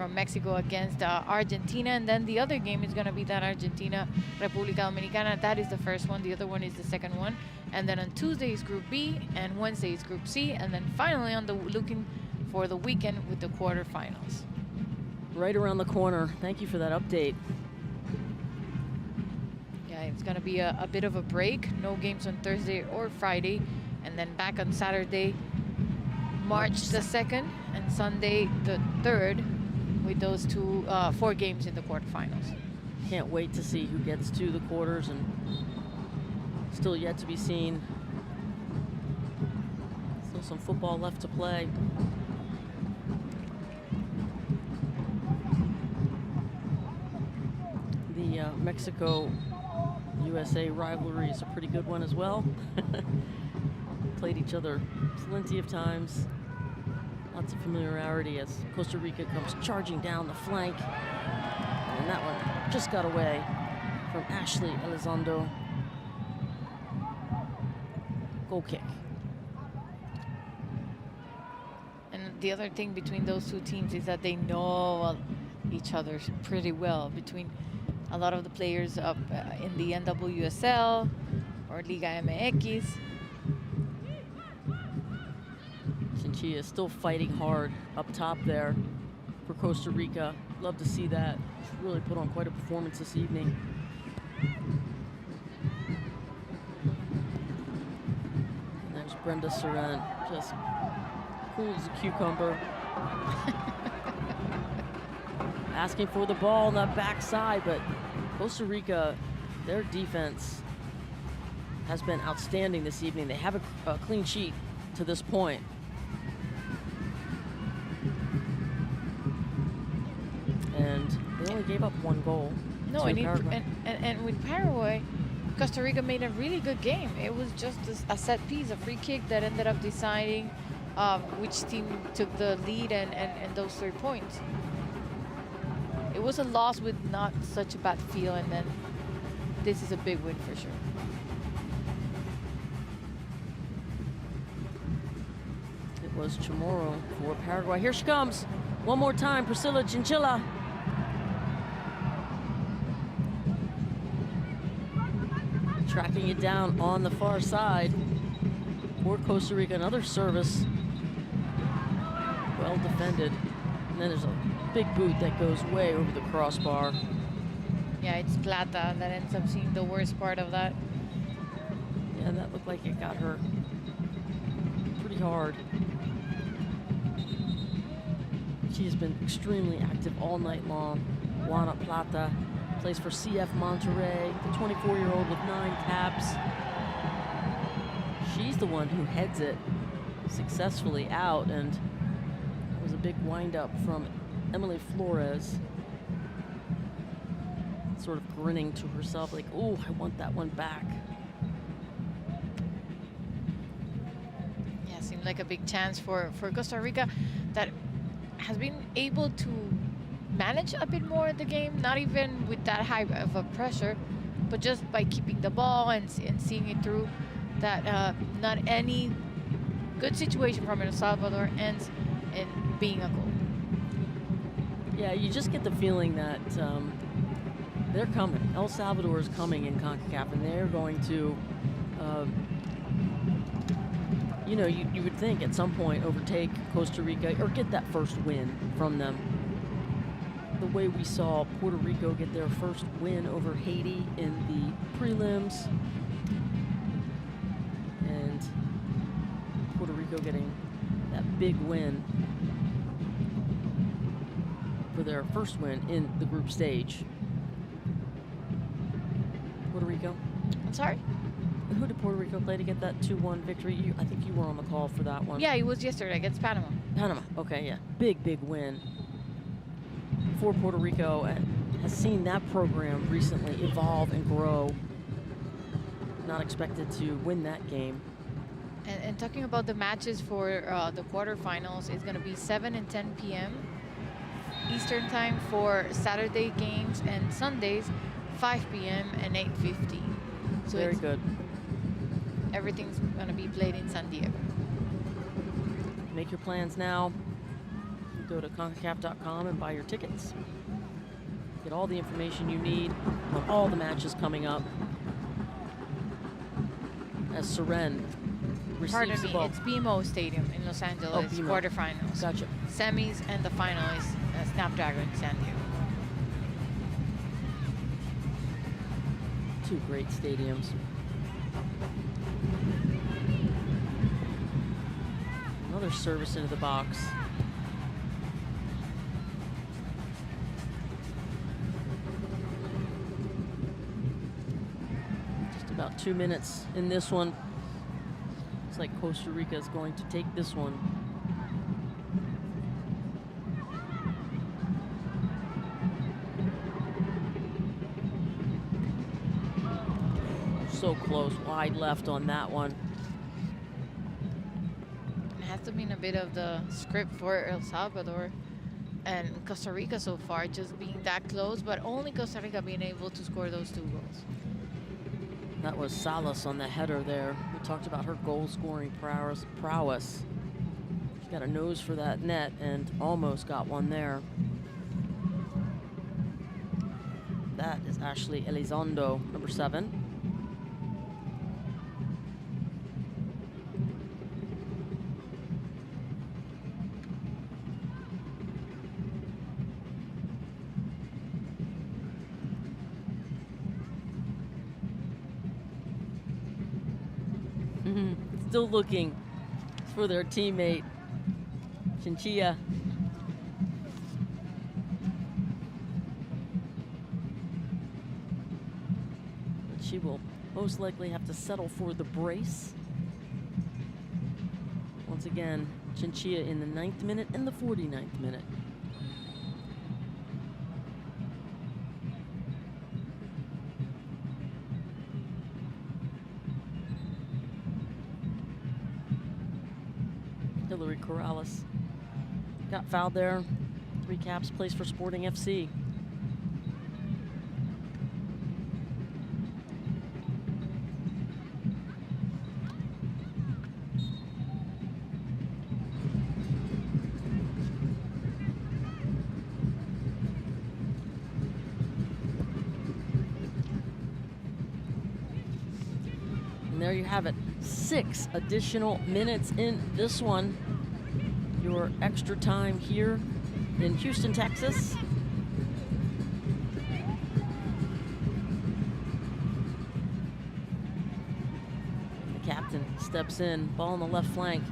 from Mexico against Argentina, and then the other game is going to be that Argentina República Dominicana. That is the first one. The other one is the second one. And then on Tuesday is Group B, and Wednesday is Group C, and then finally looking for the weekend with the quarterfinals. Right around the corner. Thank you for that update. Yeah, it's going to be a bit of a break. No games on Thursday or Friday, and then back on Saturday, March the 2nd, and Sunday the 3rd, with those 4 games in the quarterfinals. Can't wait to see who gets to the quarters, and still yet to be seen. Still some football left to play. The Mexico-USA rivalry is a pretty good one as well. Played each other plenty of times. Lots of familiarity as Costa Rica comes charging down the flank. And that one just got away from Ashley Elizondo. Goal kick. And the other thing between those two teams is that they know each other pretty well. Between a lot of the players up in the NWSL or Liga MX. Chinchilla is still fighting hard up top there for Costa Rica. Love to see that. She's really put on quite a performance this evening. And there's Brenda Seren, just cool as a cucumber. Asking for the ball on the backside, but Costa Rica, their defense has been outstanding this evening. They have a clean sheet to this point. And they only gave up 1 goal. No, and with Paraguay, Costa Rica made a really good game. It was just a set piece, a free kick that ended up deciding which team took the lead and those 3 points. It was a loss with not such a bad feel, and then this is a big win for sure. It was Chamorro for Paraguay. Here she comes. One more time, Priscilla Chinchilla. Tracking it down on the far side for Costa Rica. Another service. Well defended. And then there's a big boot that goes way over the crossbar. Yeah, it's Plata that ends up seeing the worst part of that. Yeah, that looked like it got her pretty hard. She has been extremely active all night long. Juana Plata plays for CF Monterrey, the 24-year-old with 9 caps. She's the one who heads it successfully out, and it was a big wind-up from Emily Flores. Sort of grinning to herself like, oh, I want that one back. Yeah, seemed like a big chance for Costa Rica that has been able to manage a bit more the game, not even with that high of a pressure, but just by keeping the ball and seeing it through, that not any good situation from El Salvador ends in being a goal. Yeah, you just get the feeling that they're coming. El Salvador is coming in Concacaf, and they're going to, you know, you would think at some point overtake Costa Rica or get that first win from them. The way we saw Puerto Rico get their first win over Haiti in the prelims, and Puerto Rico getting that big win for their first win in the group stage. Puerto Rico. I'm sorry? Who did Puerto Rico play to get that 2-1 victory? I think you were on the call for that one. Yeah, it was yesterday against Panama. Panama, okay, yeah. Big, big win for Puerto Rico, and has seen that program recently evolve and grow. Not expected to win that game. And talking about the matches for the quarterfinals, it's going to be 7 and 10 p.m. Eastern time for Saturday games, and Sundays 5 p.m. and 8:50. So very good. Everything's going to be played in San Diego. Make your plans now. go to Concacaf.com and buy your tickets. Get all the information you need on all the matches coming up. As Seren receives Pardon the me, ball. it's BMO Stadium in Los Angeles, BMO. quarterfinals. Gotcha. Semis and the final is Snapdragon San Diego. Two great stadiums. Another service into the box. Just about 2 minutes in this one. Looks like Costa Rica is going to take this one. So close, wide left on that one. It has to be a bit of the script for El Salvador and Costa Rica so far, just being that close, but only Costa Rica being able to score those 2 goals. That was Salas on the header there. We talked about her goal-scoring prowess. She got a nose for that net and almost got one there. That is Ashley Elizondo, number 7. Still looking for their teammate, Chinchilla. But she will most likely have to settle for the brace. Once again, Chinchilla in the 9th minute and the 49th minute. Hillary Corrales got fouled there. 3 caps, plays for Sporting FC. And there you have it. 6 additional minutes in this one. Your extra time here in Houston, Texas. The captain steps in, ball on the left flank.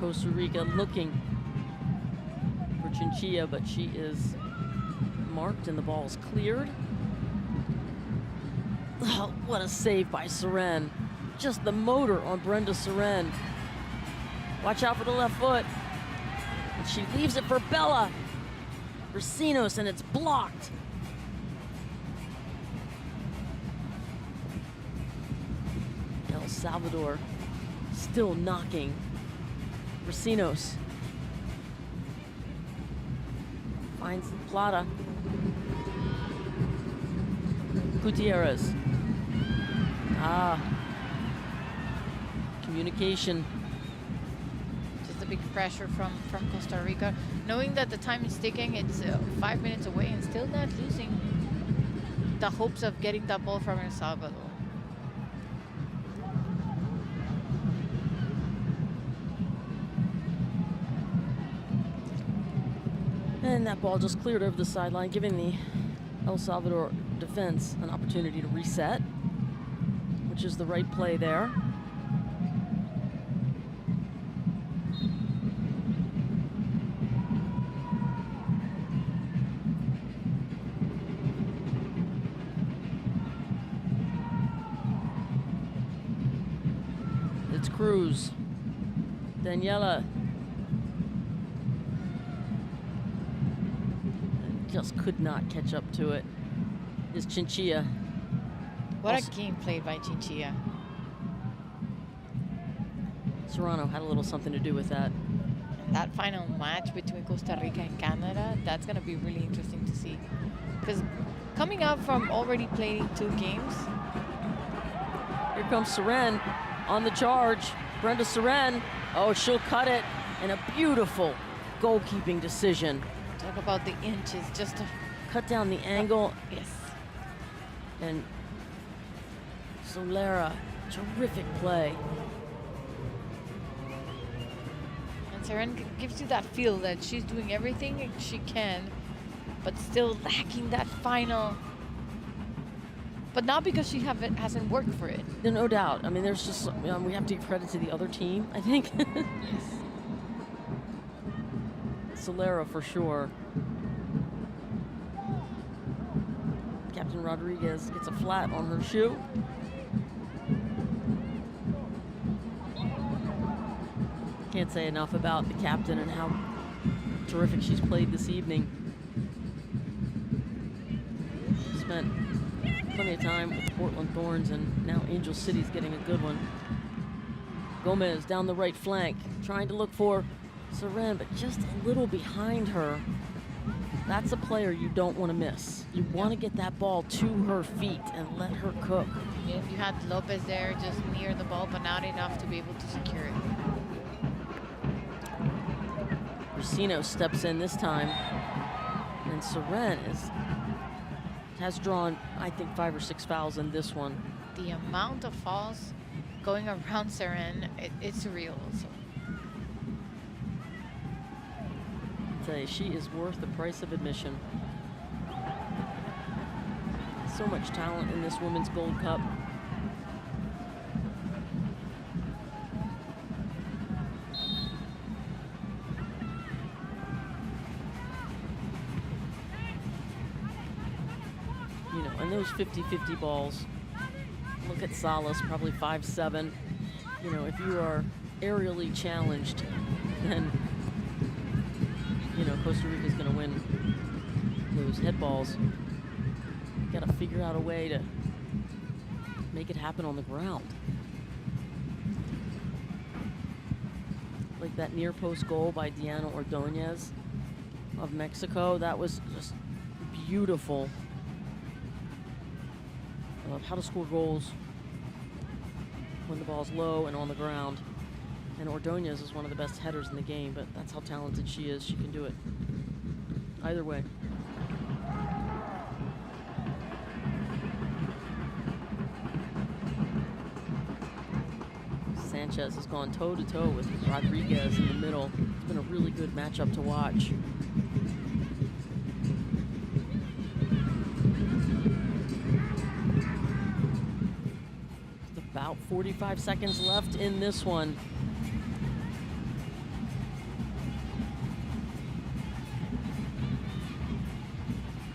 Costa Rica looking for Chinchilla, but she is marked and the ball is cleared. Oh, what a save by Seren. Just the motor on Brenda Seren. Watch out for the left foot. And she leaves it for Bella Racinos, and it's blocked. El Salvador still knocking. Racinos finds Plata. Gutierrez. Communication. Just a big pressure from Costa Rica. Knowing that the time is ticking, it's 5 minutes away and still not losing the hopes of getting that ball from El Salvador. And that ball just cleared over the sideline, giving the El Salvador defense an opportunity to reset, which is the right play there. It's Cruz. Daniela. Just could not catch up to it. Is Chinchilla. What Also, a game played by Chinchilla. Serrano had a little something to do with that. And that final match between Costa Rica and Canada, that's going to be really interesting to see. Because coming up from already playing 2 games. Here comes Seren on the charge. Brenda Seren. Oh, she'll cut it. And a beautiful goalkeeping decision. Talk about the inches, just to, Cut down the angle, yes. and Solera, terrific play. And Seren gives you that feel that she's doing everything she can, but still lacking that final. But not because she hasn't worked for it. No doubt. I mean, there's just, we have to give credit to the other team, I think. Yes. Solera for sure. Captain Rodriguez gets a flat on her shoe. Can't say enough about the captain and how terrific she's played this evening. Spent plenty of time with the Portland Thorns, and now Angel City's getting a good one. Gomez down the right flank, trying to look for Seren, but just a little behind her. That's a player you don't want to miss. You want to get that ball to her feet and let her cook. Yeah, if you had Lopez there just near the ball, but not enough to be able to secure it. Racino steps in this time, and Seren has drawn, I think, 5 or 6 fouls in this one. The amount of falls going around Seren, it's surreal. So. I tell you, she is worth the price of admission. So much talent in this Women's Gold Cup. You know, and those 50-50 balls, look at Salas, probably 5'7". You know, if you are aerially challenged, then, you know, Costa Rica's going to win those head balls. Got to figure out a way to make it happen on the ground. Like that near post goal by Diana Ordóñez of Mexico. That was just beautiful. I love how to score goals when the ball's low and on the ground. And Ordóñez is one of the best headers in the game, but that's how talented she is. She can do it either way. Sanchez has gone toe-to-toe with Rodriguez in the middle. It's been a really good matchup to watch. With about 45 seconds left in this one.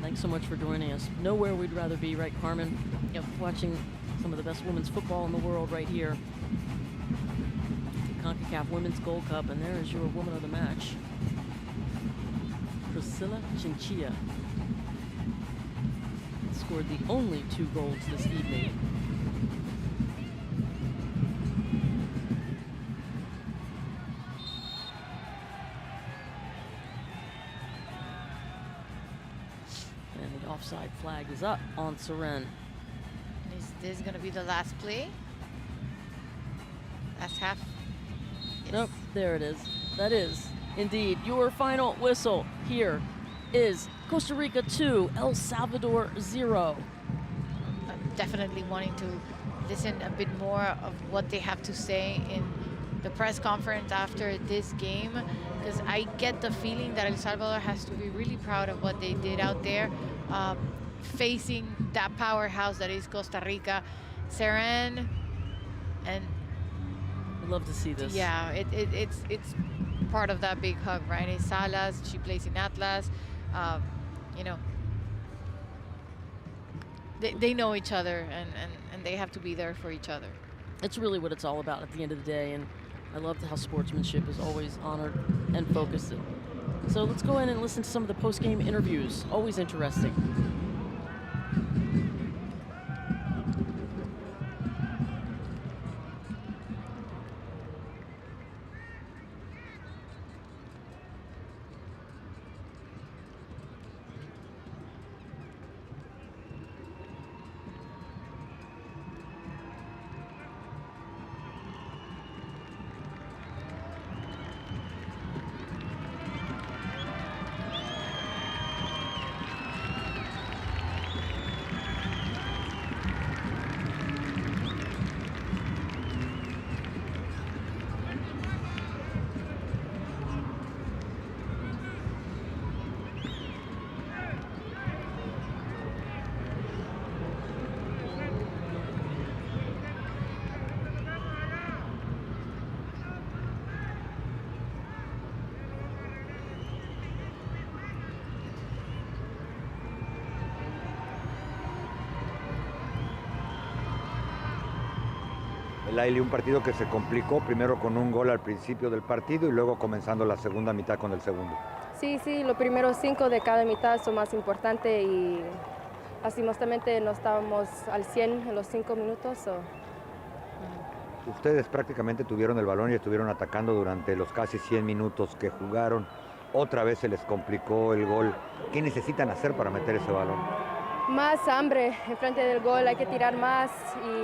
Thanks so much for joining us. Nowhere we'd rather be, right, Carmen? Yep. Watching some of the best women's football in the world right here. Concacaf Women's Gold Cup, and there is your woman of the match, Priscilla Chinchilla. Scored the only 2 goals this evening. And the offside flag is up on Seren. Is this going to be the last play? Last half? Yes. Nope, there it is. That is indeed your final whistle. Here is Costa Rica 2, El Salvador 0. I'm definitely wanting to listen a bit more of what they have to say in the press conference after this game, because I get the feeling that El Salvador has to be really proud of what they did out there, facing that powerhouse that is Costa Rica. Seren, and I'd love to see this. yeah, it's part of that big hug, right? It's Salas, she plays in Atlas. You know, they know each other, and they have to be there for each other. It's really what it's all about at the end of the day, and I love how sportsmanship is always honored and focused. So let's go in and listen to some of the post-game interviews. Always interesting. Laili, un partido que se complicó primero con un gol al principio del partido y luego comenzando la segunda mitad con el segundo. Sí, los primeros 5 de cada mitad son más importantes y lastimosamente no estábamos al 100 en los 5 minutos. Ustedes prácticamente tuvieron el balón y estuvieron atacando durante los casi 100 minutos que jugaron. Otra vez se les complicó el gol. ¿Qué necesitan hacer para meter ese balón? Más hambre enfrente del gol, hay que tirar más y